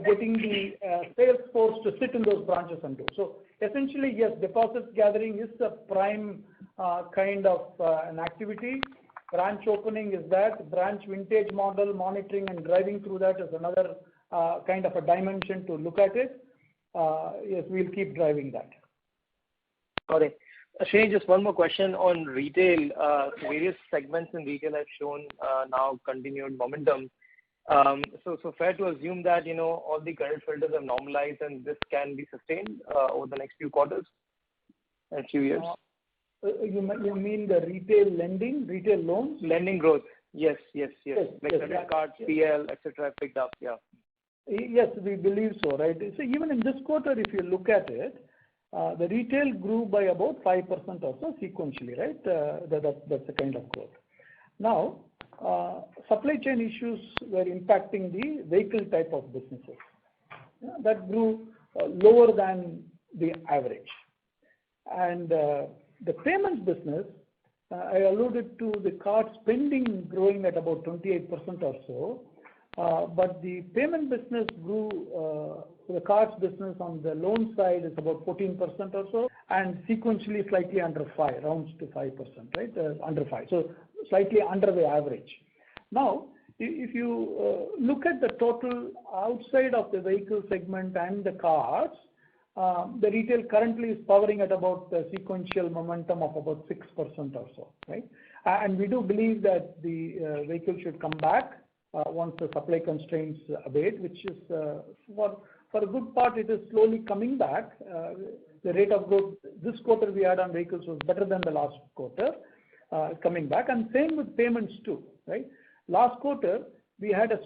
getting the sales force to sit in those branches and do. So essentially, yes, deposits gathering is a prime kind of an activity. Branch opening is that. Branch vintage model monitoring and driving through that is another kind of a dimension to look at it. Yes, we'll keep driving that. Got it. Srini, just one more question on retail. So various segments in retail have shown now continued momentum. So fair to assume that all the credit filters have normalized and this can be sustained over the next few quarters and few years. You mean the retail lending, retail loans? Lending growth. Yes. Like credit cards, PL, etc. picked up. Yeah. Yes, we believe so. Right. So even in this quarter, if you look at it, the retail grew by about 5% or so sequentially. Right. That's the kind of growth. Now, supply chain issues were impacting the vehicle type of businesses. That grew lower than the average. And the payments business, I alluded to the card spending growing at about 28% or so, but the payment business grew, the cards business on the loan side is about 14% or so, and sequentially slightly under 5, rounds to 5%, right? Under 5, so slightly under the average. Now, if you look at the total outside of the vehicle segment and the cards, the retail currently is powering at about a sequential momentum of about 6% or so, right? And we do believe that the vehicle should come back once the supply constraints abate, which is for a good part, it is slowly coming back. The rate of growth this quarter we had on vehicles was better than the last quarter, coming back, and same with payments too, right? Last quarter we had a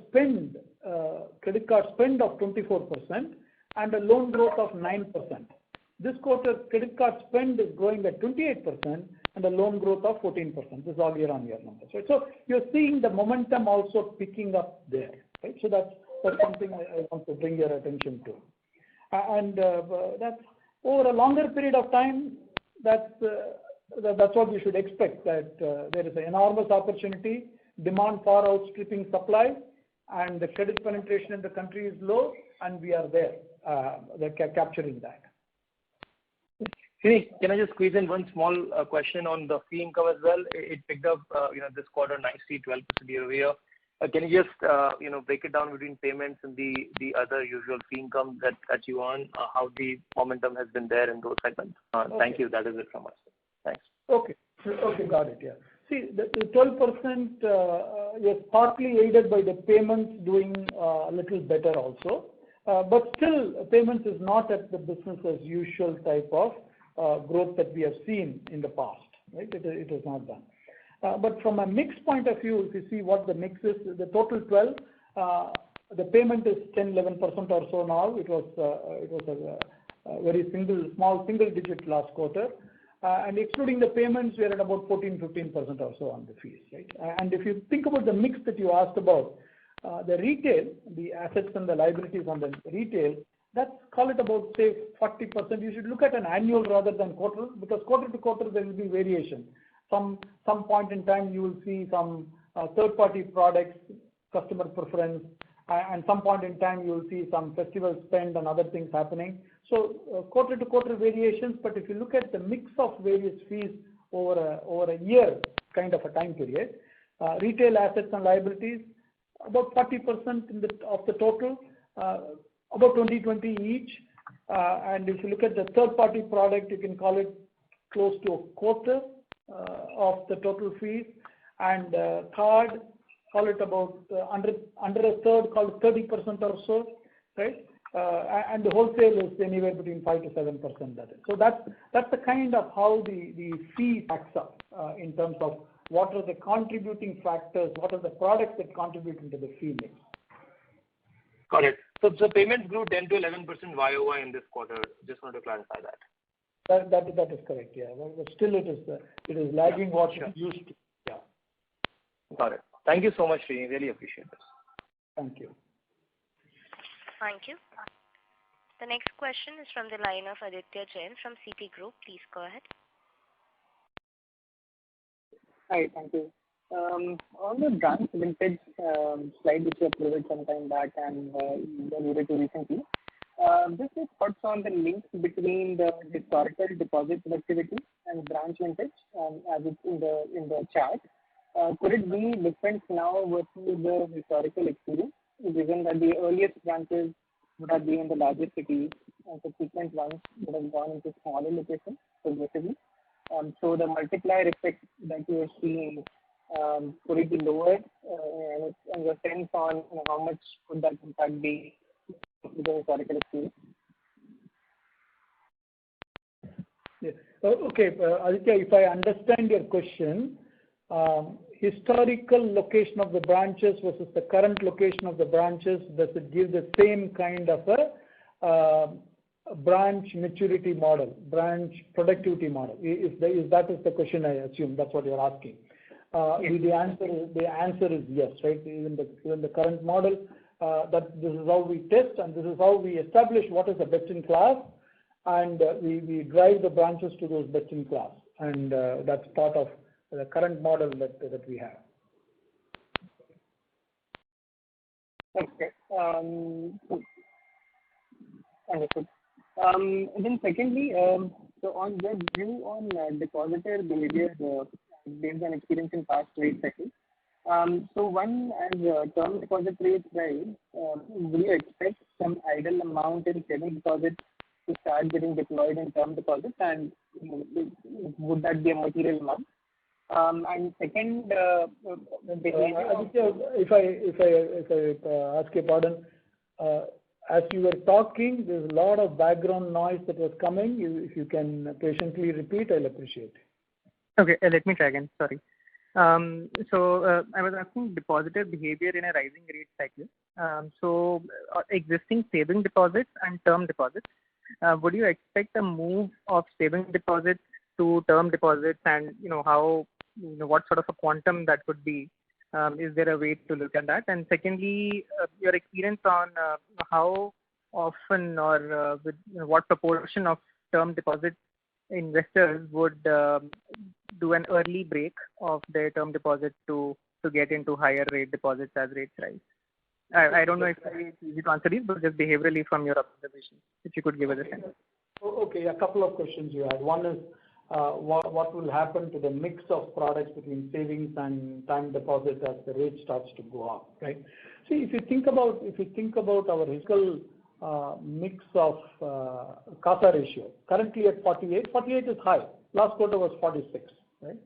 credit card spend of 24% and a loan growth of 9%. This quarter, credit card spend is growing at 28% and a loan growth of 14%. This is all year-on-year numbers, right? So you're seeing the momentum also picking up there, right? So that's something I want to bring your attention to. And that's over a longer period of time, that's what you should expect, that there is an enormous opportunity, demand far outstripping supply, and the credit penetration in the country is low, and we are there, capturing that. Srini, can I just squeeze in one small question on the fee income as well? It picked up, this quarter nicely, 12% year-over-year. Can you just, break it down between payments and the other usual fee income that you earn, how the momentum has been there in those segments? Okay. Thank you. That is it from us. Thanks. Okay, got it. Yeah. See, the 12% is partly aided by the payments doing a little better also, but still payments is not at the business as usual type of growth that we have seen in the past, right? It is not done. But from a mix point of view, if you see what the mix is, the total 12, the payment is 10-11% or so now. It was a very small single digit last quarter. And excluding the payments, we are at about 14-15% or so on the fees, right? And if you think about the mix that you asked about, the retail, the assets and the liabilities on the retail, that's, call it about, say, 40%. You should look at an annual rather than quarter, because quarter to quarter there will be variation. Some point in time you will see some third-party products, customer preference, and some point in time you will see some festival spend and other things happening. So quarter to quarter variations, but if you look at the mix of various fees over a year kind of a time period, retail assets and liabilities, about 40% of the total, about 20 each. And if you look at the third-party product, you can call it close to a quarter of the total fees, and card, call it about under a third, call it 30% or so, right? And the wholesale is anywhere between 5 to 7%. That is. So that's the kind of how the fee stacks up in terms of what are the contributing factors, what are the products that contribute into the fee mix. Got it. So payments grew 10 to 11% YOY in this quarter. Just want to clarify that. That is correct, yeah. But still it is lagging what it used to. Yeah. Got it. Thank you so much, Srini. Really appreciate this. Thank you. Thank you. The next question is from the line of Aditya Jain from Citigroup. Please go ahead. Hi, thank you. On the branch vintage slide which you uploaded some time back and alluded to recently, just your thoughts on the link between the historical deposit productivity and branch vintage as it's in the chart. Could it be different now versus the historical experience, given that the earliest branches would have been in the largest cities and subsequent ones would have gone into smaller locations progressively? So the multiplier effect that you are seeing, could it be lower? And your sense on how much could that impact be with the historical experience? Yeah. Okay, Aditya, if I understand your question, historical location of the branches versus the current location of the branches, does it give the same kind of a branch maturity model, branch productivity model? If that is the question, I assume that's what you're asking. Yes. The answer is yes, right? Even the current model, that this is how we test and this is how we establish what is the best in class, and we drive the branches to those best in class, and that's part of the current model that we have. Okay. Understood. And then secondly, so on the view on depositor behavior based on experience in past rate cycles. So one, as term deposit rates rise, will you expect some idle amount in savings deposits to start getting deployed in term deposits, and would that be a material amount? And second, Aditya, if I ask your pardon, as you were talking, there's a lot of background noise that was coming. If you can patiently repeat, I'll appreciate it. Okay, let me try again. Sorry. I was asking depositor behavior in a rising rate cycle. Existing saving deposits and term deposits, would you expect a move of saving deposits to term deposits, and how, what sort of a quantum that could be? Is there a way to look at that? And secondly, your experience on how often or with what proportion of term deposit investors would do an early break of their term deposit to get into higher rate deposits as rates rise? I don't know if it's easy to answer these, but just behaviorally from your observation, if you could give us a sense. Okay, a couple of questions you had. One is what will happen to the mix of products between savings and time deposit as the rate starts to go up, right? See, if you think about our historical mix of CASA ratio, currently at 48. 48 is high. Last quarter was 46, right?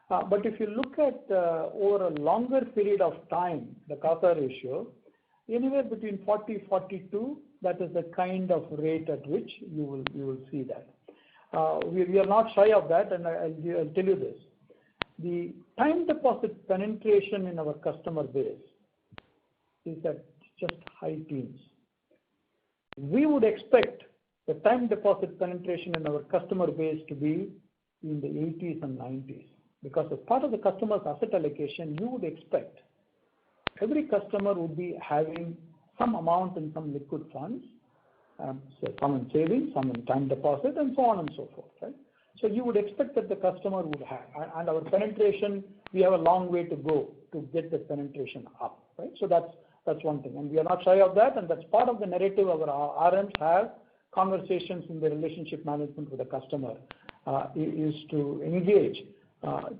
But if you look at over a longer period of time, the CASA ratio, anywhere between 40-42, that is the kind of rate at which you will see that. We are not shy of that, and I'll tell you this. The time deposit penetration in our customer base is at just high teens. We would expect the time deposit penetration in our customer base to be in the 80s and 90s, because as part of the customer's asset allocation, you would expect every customer would be having some amount in some liquid funds, so some in savings, some in time deposit, and so on and so forth, right? So you would expect that the customer would have, and our penetration, we have a long way to go to get the penetration up, right? So that's one thing, and we are not shy of that, and that's part of the narrative our RMs have conversations in the relationship management with the customer, is to engage,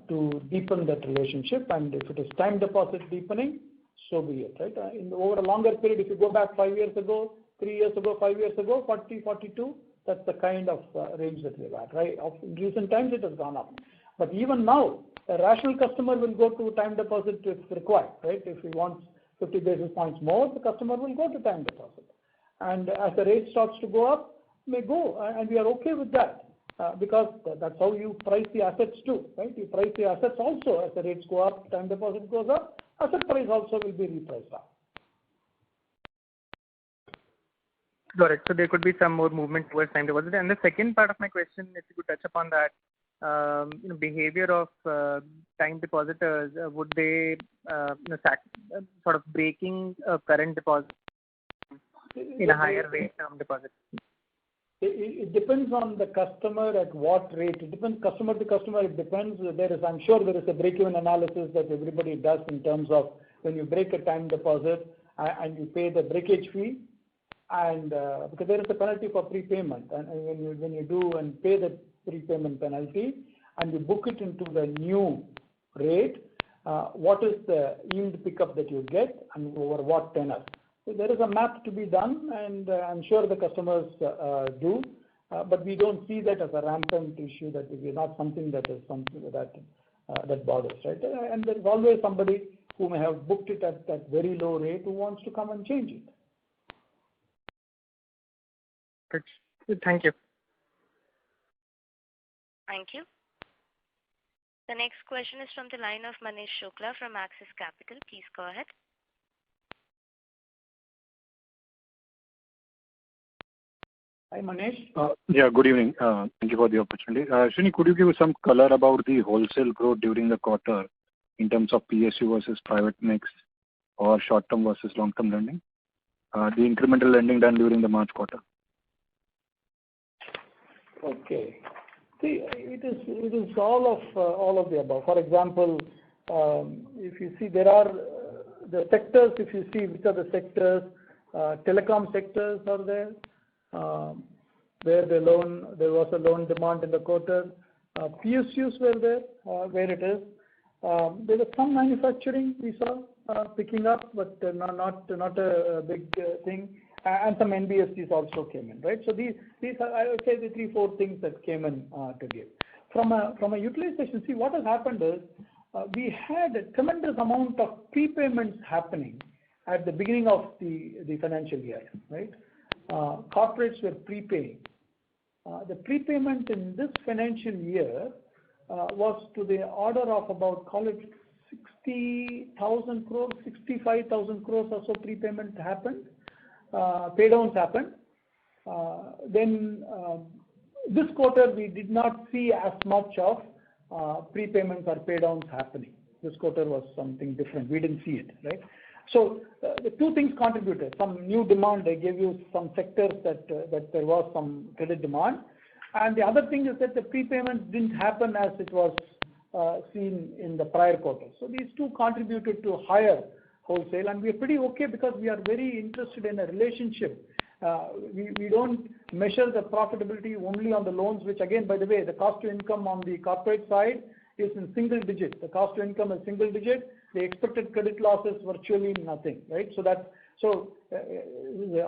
to deepen that relationship, and if it is time deposit deepening, so be it, right? Over a longer period, if you go back 5 years ago, 3 years ago, 5 years ago, 40, 42, that's the kind of range that we've had, right? In recent times, it has gone up. But even now, a rational customer will go to time deposit if required, right? If he wants 50 basis points more, the customer will go to time deposit. And as the rate starts to go up, may go, and we are okay with that, because that's how you price the assets too, right? You price the assets also. As the rates go up, time deposit goes up, asset price also will be repriced up. Got it. So there could be some more movement towards time deposit. And the second part of my question, if you could touch upon that, behavior of time depositors, would they sort of breaking a current deposit in a higher rate term deposit? It depends on the customer at what rate. It depends customer to customer. It depends. I'm sure there is a break-even analysis that everybody does in terms of when you break a time deposit and you pay the breakage fee, and because there is a penalty for prepayment, and when you do and pay the prepayment penalty and you book it into the new rate, what is the yield pickup that you get and over what tenor? So there is a math to be done, and I'm sure the customers do, but we don't see that as a rampant issue. That is not something that is something that bothers, right? And there is always somebody who may have booked it at that very low rate who wants to come and change it. Good. Thank you. Thank you. The next question is from the line of Manish Shukla from Axis Capital. Please go ahead. Hi, Manish. Yeah, good evening. Thank you for the opportunity. Srini, could you give us some color about the wholesale growth during the quarter in terms of PSU versus private mix or short-term versus long-term lending? The incremental lending done during the March quarter. Okay. See, it is all of the above. For example, if you see, there are the sectors. If you see which are the sectors, telecom sectors are there, where there was a loan demand in the quarter. PSUs were there, where it is. There was some manufacturing we saw picking up, but not a big thing. and some NBFCs also came in, right? So these are, I would say, the 3-4 things that came in to give. From a utilization, see what has happened is we had a tremendous amount of prepayments happening at the beginning of the financial year, right? Corporates were prepaying. The prepayment in this financial year was to the order of about, call it 60,000 crores, 65,000 crores or so prepayment happened, paydowns happened. Then this quarter we did not see as much of prepayments or paydowns happening. This quarter was something different. We didn't see it, right? So the two things contributed. Some new demand. I gave you some sectors that there was some credit demand, and the other thing is that the prepayment didn't happen as it was seen in the prior quarter. So these two contributed to higher wholesale, and we are pretty okay because we are very interested in a relationship. We don't measure the profitability only on the loans, which again, by the way, the cost to income on the corporate side is in single digit. The cost to income is single digit. The expected credit loss is virtually nothing, right? So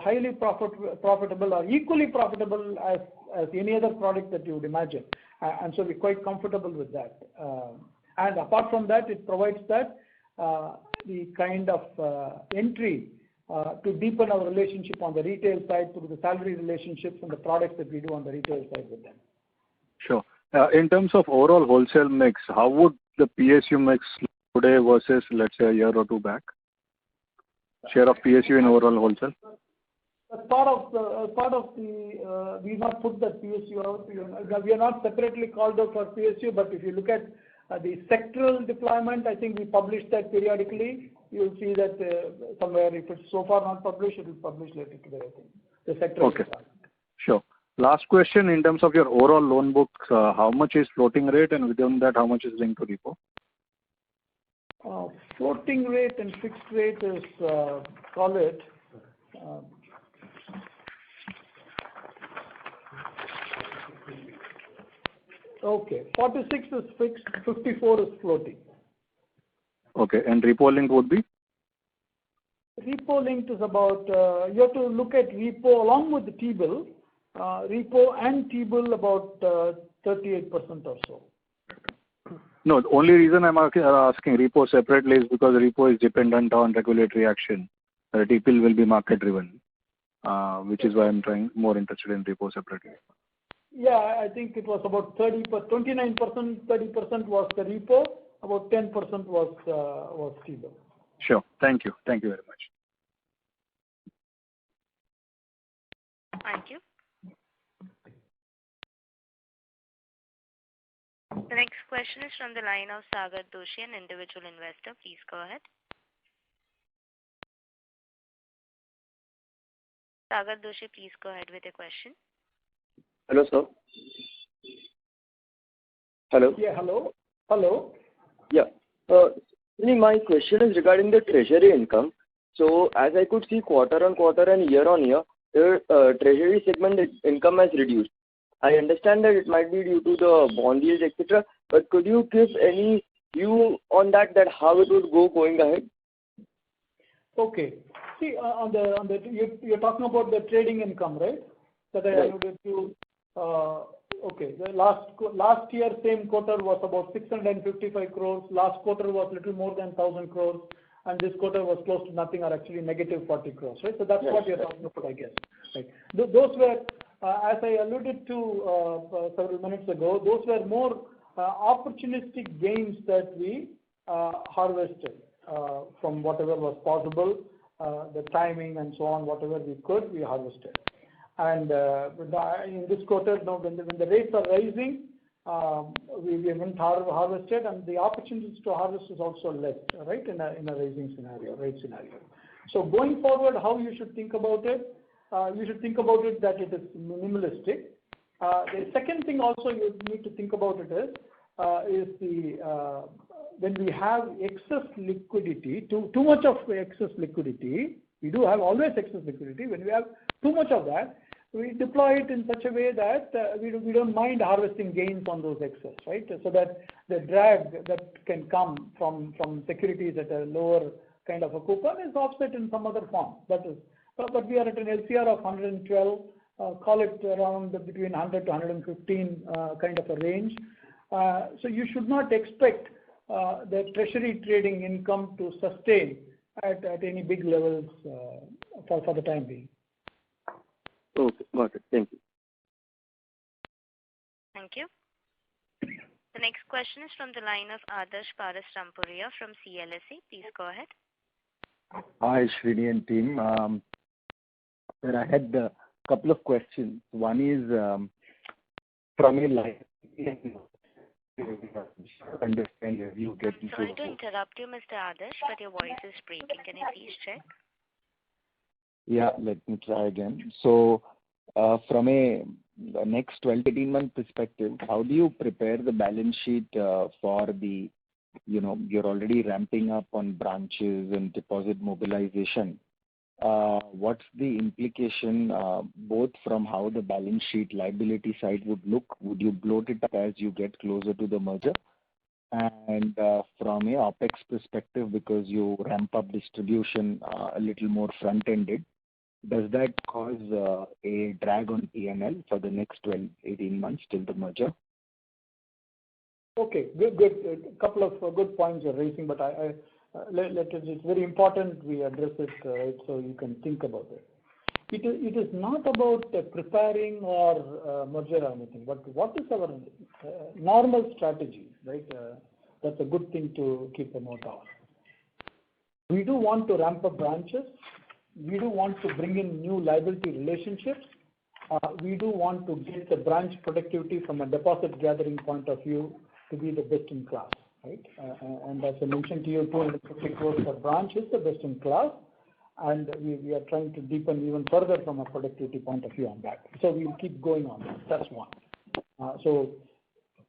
highly profitable or equally profitable as any other product that you would imagine, and so we're quite comfortable with that. And apart from that, it provides that the kind of entry to deepen our relationship on the retail side through the salary relationships and the products that we do on the retail side with them. Sure. In terms of overall wholesale mix, how would the PSU mix today versus, let's say, a year or two back? Share of PSU in overall wholesale? As part of the, we not put that PSU out. We are not separately called out for PSU, but if you look at the sectoral deployment, I think we publish that periodically. You'll see that somewhere, if it's so far not published, it will publish later today, I think. The sectoral deployment. Sure. Last question, in terms of your overall loan books, how much is floating rate, and within that, how much is linked to repo? Floating rate and fixed rate is, call it, okay, 46 is fixed, 54 is floating. Okay, and repo link would be? Repo linked is about, you have to look at repo along with the T-bill, repo and T-bill about 38% or so. No, the only reason I'm asking repo separately is because repo is dependent on regulatory action. T-bill will be market driven, which is why I'm more interested in repo separately. Yeah, I think it was about 29%, 30% was the repo, about 10% was T-bill. Sure. Thank you. Thank you very much. Thank you. The next question is from the line of Sagar Doshi, an individual investor. Please go ahead. Sagar Doshi, please go ahead with your question. Hello, sir. Hello. Yeah, hello. Hello. Yeah. My question is regarding the treasury income. So, as I could see quarter on quarter and year on year, the treasury segment income has reduced. I understand that it might be due to the bond yields, etc. But could you give any view on that how it would go going ahead? Okay. See, on the you're talking about the trading income, right? That I alluded to. Okay. The last year same quarter was about 655 crores. Last quarter was little more than 1,000 crores, and this quarter was close to nothing, or actually negative 40 crores, right? So that's what you're talking about, I guess. Right. Those were, as I alluded to several minutes ago, those were more opportunistic gains that we harvested from whatever was possible, the timing and so on, whatever we could, we harvested. And in this quarter, when the rates are rising, we haven't harvested, and the opportunities to harvest is also less, right, in a rising scenario, rate scenario. So going forward, how you should think about it? You should think about it that it is minimalistic. The second thing also you need to think about it is the when we have excess liquidity, too much of excess liquidity, we do have always excess liquidity. When we have too much of that, we deploy it in such a way that we don't mind harvesting gains on those excess, right? So that the drag that can come from securities at a lower kind of a coupon is offset in some other form. but we are at an LCR of 112, call it around between 100 to 115 kind of a range. So you should not expect the treasury trading income to sustain at any big levels for the time being. Okay, got it. Thank you. Thank you. The next question is from the line of Adarsh Parasrampuria from CLSA. Please go ahead. Hi, Srini and team. I had a couple of questions. One is from a line. Understand your view. Sorry to interrupt you, Mr. Adarsh, but your voice is breaking. Can you please check? Yeah, let me try again. So, from a next 12 to 18 month perspective, how do you prepare the balance sheet for the, you're already ramping up on branches and deposit mobilization. What's the implication both from how the balance sheet liability side would look? Would you bloat it up as you get closer to the merger? And from a OPEX perspective, because you ramp up distribution a little more front-ended, does that cause a drag on P&L for the next 12, 18 months till the merger? Okay, good. A couple of good points you're raising, but it's very important we address it right, so you can think about it. It is not about preparing or merger or anything, but what is our normal strategy, right? That's a good thing to keep a note of. We do want to ramp up branches. We do want to bring in new liability relationships. We do want to get the branch productivity from a deposit gathering point of view to be the best in class, right? And as I mentioned to you, 250 crores per branch is the best in class, and we are trying to deepen even further from a productivity point of view on that. So we'll keep going on that. That's one. So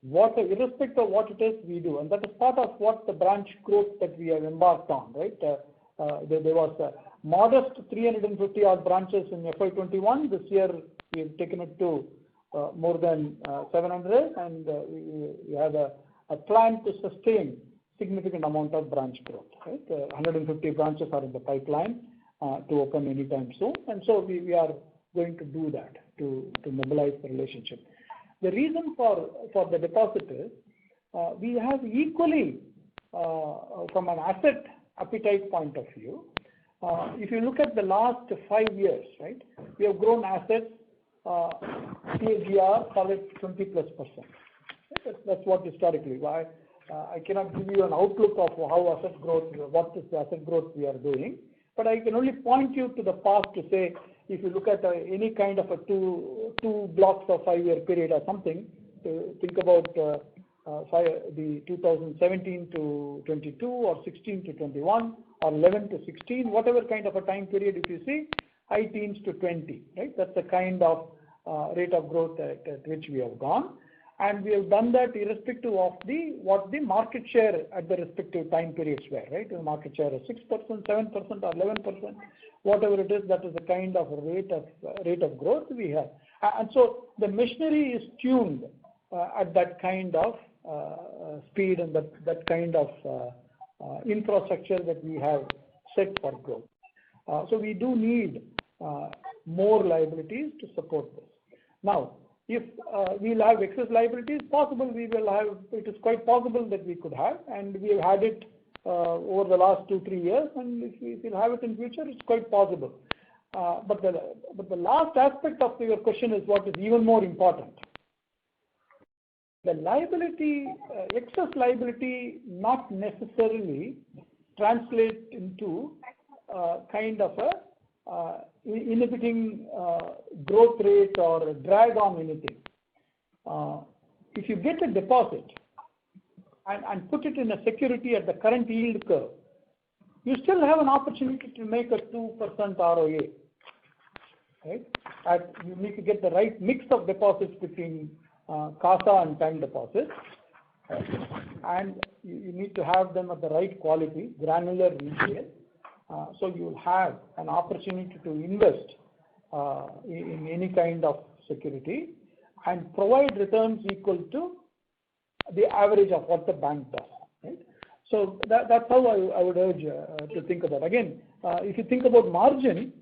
irrespective of what it is, we do, and that is part of what the branch growth that we have embarked on, right? There was a modest 350 odd branches in FY21. This year we have taken it to more than 700, and we have a plan to sustain significant amount of branch growth. Right? 150 branches are in the pipeline to open anytime soon, and so we are going to do that to mobilize the relationship. The reason for the deposit is we have equally from an asset appetite point of view. If you look at the last 5 years, right, we have grown assets CAGR, call it 20+%. That's what historically. Why I cannot give you an outlook of how asset growth, what is the asset growth we are doing, but I can only point you to the past to say, if you look at any kind of a two blocks of 5-year period or something, think about the 2017 to 22 or 16 to 21 or 11 to 16, whatever kind of a time period, if you see, high teens to 20, right? That's the kind of rate of growth at which we have gone. And we have done that irrespective of what the market share at the respective time periods were, right? The market share is 6%, 7% or 11%, whatever it is, that is the kind of rate of growth we have. And so the machinery is tuned at that kind of speed and that kind of infrastructure that we have set for growth. So we do need more liabilities to support this. Now, if we'll have excess liabilities, possible we will have, it is quite possible that we could have, and we have had it over the last 2-3 years, and if we'll have it in future, it's quite possible. But the last aspect of your question is what is even more important. The liability, excess liability, not necessarily translate into kind of a inhibiting growth rate or a drag on anything. If you get a deposit and put it in a security at the current yield curve, you still have an opportunity to make a 2% ROA. Right? You need to get the right mix of deposits between CASA and time deposits, and you need to have them at the right quality, granular retail. So you'll have an opportunity to invest in any kind of security and provide returns equal to the average of what the bank does. Right? So that's how I would urge to think about. Again, if you think about margin,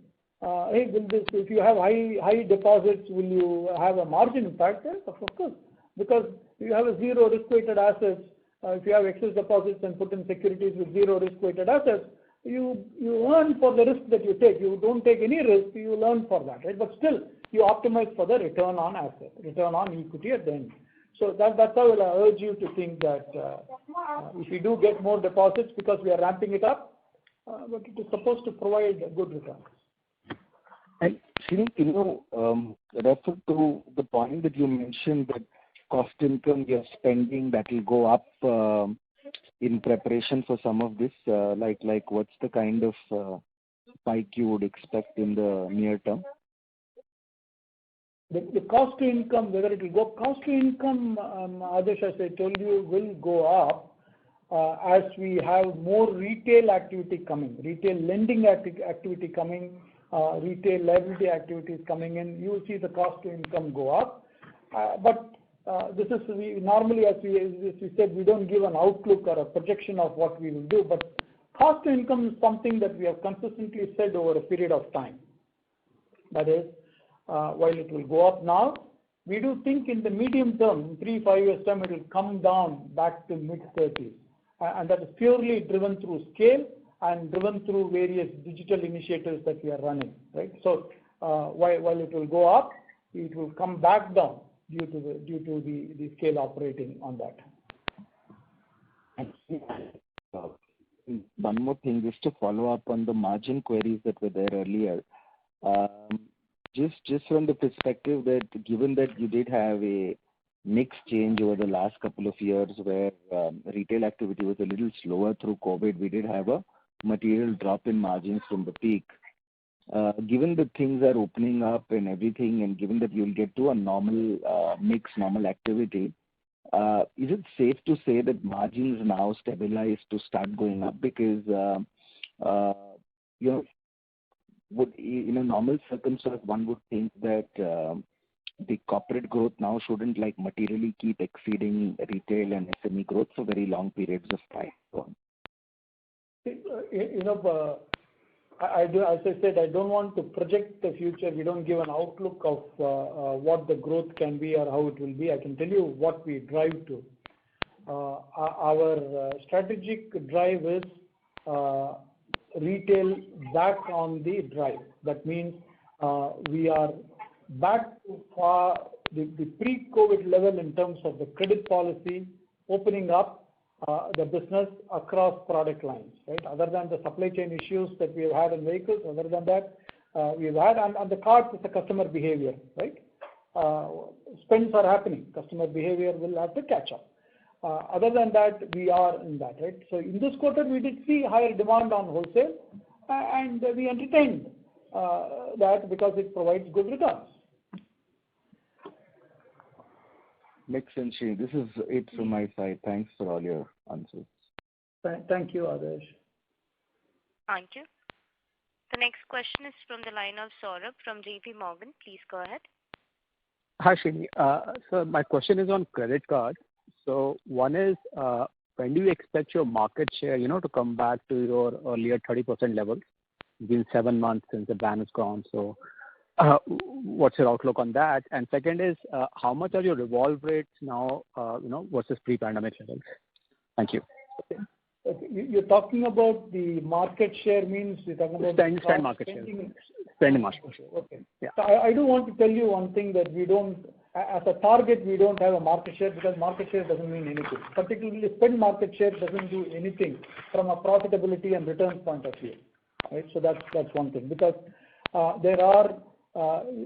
hey, if you have high deposits, will you have a margin impact? Yes, of course, because if you have a zero risk-weighted assets, if you have excess deposits and put in securities with zero risk-weighted assets, you earn for the risk that you take. You don't take any risk, you earn for that, right? But still, you optimize for the return on asset, return on equity at the end. So that's how I urge you to think that if you do get more deposits because we are ramping it up, but it is supposed to provide good returns. And Srini, refer to the point that you mentioned that cost income you're spending that will go up in preparation for some of this. Like what's the kind of spike you would expect in the near term? The cost to income, whether it will go up, cost to income, Adesh, as I told you, will go up as we have more retail activity coming, retail lending activity coming, retail liability activities coming in. You will see the cost to income go up. But this is normally, as we said, we don't give an outlook or a projection of what we will do. But cost to income is something that we have consistently said over a period of time. That is, while it will go up now, we do think in the medium term, 3-5 years time, it will come down back to mid-30s. And that is purely driven through scale and driven through various digital initiatives that we are running, right? So while it will go up, it will come back down due to the scale operating on that. One more thing, just to follow up on the margin queries that were there earlier. Just from the perspective that given that you did have a mix change over the last couple of years where retail activity was a little slower through COVID, we did have a material drop in margins from the peak. Given that things are opening up and everything, and given that you'll get to a normal normal activity, is it safe to say that margins now stabilize to start going up? Because in a normal circumstance, one would think that the corporate growth now shouldn't materially keep exceeding retail and SME growth for very long periods of time. As I said, I don't want to project the future. We don't give an outlook of what the growth can be or how it will be. I can tell you what we drive to. Our strategic drive is retail back on the drive. That means we are back to the pre-COVID level in terms of the credit policy, opening up the business across product lines, right? Other than the supply chain issues that we have had in vehicles, other than that, we've had, and the cards is the customer behavior, right? Spends are happening. Customer behavior will have to catch up. Other than that, we are in that, right? So in this quarter, we did see higher demand on wholesale, and we entertained that because it provides good returns. Makes sense, Srini. This is it from my side. Thanks for all your answers. Thank you, Adesh. Thank you. The next question is from the line of Saurabh from JP Morgan. Please go ahead. Hi, Srini. So my question is on credit cards. So one is, when do you expect your market share, to come back to your earlier 30% levels? It's been 7 months since the ban is gone. So what's your outlook on that? And second is, how much are your revolve rates now, versus pre-pandemic levels? Thank you. Okay. You're talking about the market share means you're talking about spend market share. Spending market share. Okay. Yeah. So I do want to tell you one thing that we don't, as a target, we don't have a market share because market share doesn't mean anything. Particularly spend market share doesn't do anything from a profitability and return point of view. Right? So that's one thing. Because there are,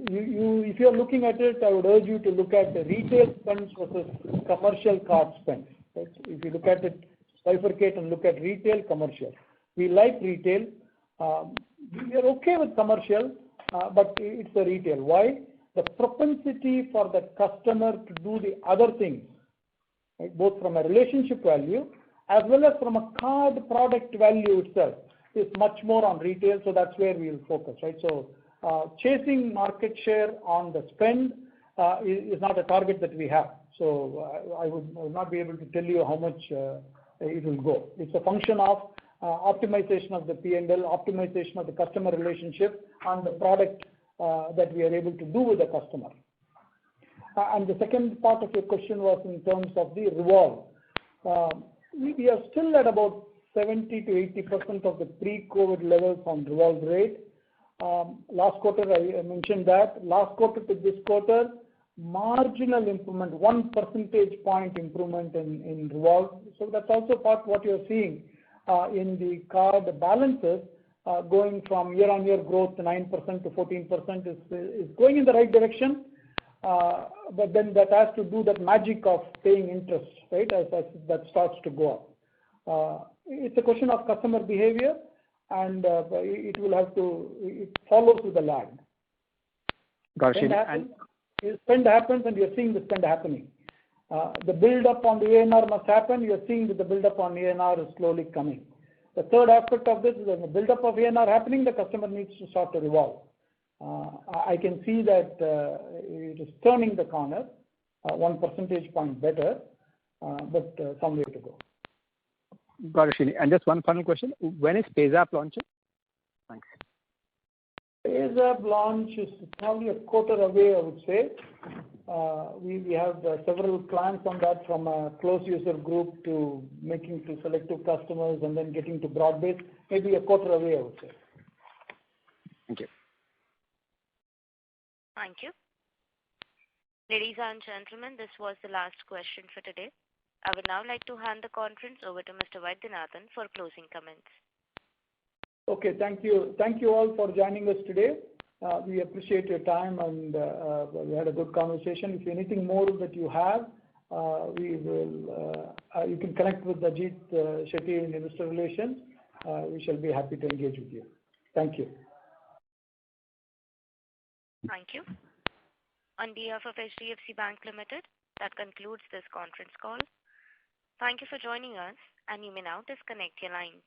if you're looking at it, I would urge you to look at the retail spends versus commercial card spends. Right? If you look at it, bifurcate and look at retail, commercial. We like retail. We are okay with commercial, but it's the retail. Why? The propensity for the customer to do the other things, right, both from a relationship value as well as from a card product value itself, is much more on retail. So that's where we will focus, right? So chasing market share on the spend is not a target that we have. So I would not be able to tell you how much it will go. It's a function of optimization of the P&L, optimization of the customer relationship, and the product that we are able to do with the customer. And the second part of your question was in terms of the revolve. We are still at about 70 to 80% of the pre-COVID levels on revolve rate. Last quarter I mentioned that. Last quarter to this quarter, marginal improvement, 1 percentage point improvement in revolve. So that's also part what you're seeing in the card balances going from year-on-year growth to 9% to 14% is going in the right direction. But then that has to do that magic of paying interest, right, as that starts to go up. It's a question of customer behavior, and it follows with the lag. Got it. Spend happens, and you're seeing the spend happening. The build-up on the ANR must happen. You're seeing that the build-up on ANR is slowly coming. The third aspect of this is when the build-up of ANR happening, the customer needs to start to revolve. I can see that it is turning the corner, 1 percentage point better, but some way to go. Got it, Srini. And just one final question. When is PayZapp launching? Thanks. PayZapp launch is probably a quarter away, I would say. We have several plans on that, from a close user group to making to selective customers and then getting to broad base. Maybe a quarter away, I would say. Thank you. Thank you. Ladies and gentlemen, this was the last question for today. I would now like to hand the conference over to Mr. Vaidyanathan for closing comments. Okay, thank you. Thank you all for joining us today. We appreciate your time, and we had a good conversation. If anything more that you have, you can connect with Ajit Shetty in Investor Relations. We shall be happy to engage with you. Thank you. Thank you. On behalf of HDFC Bank Limited, that concludes this conference call. Thank you for joining us, and you may now disconnect your lines.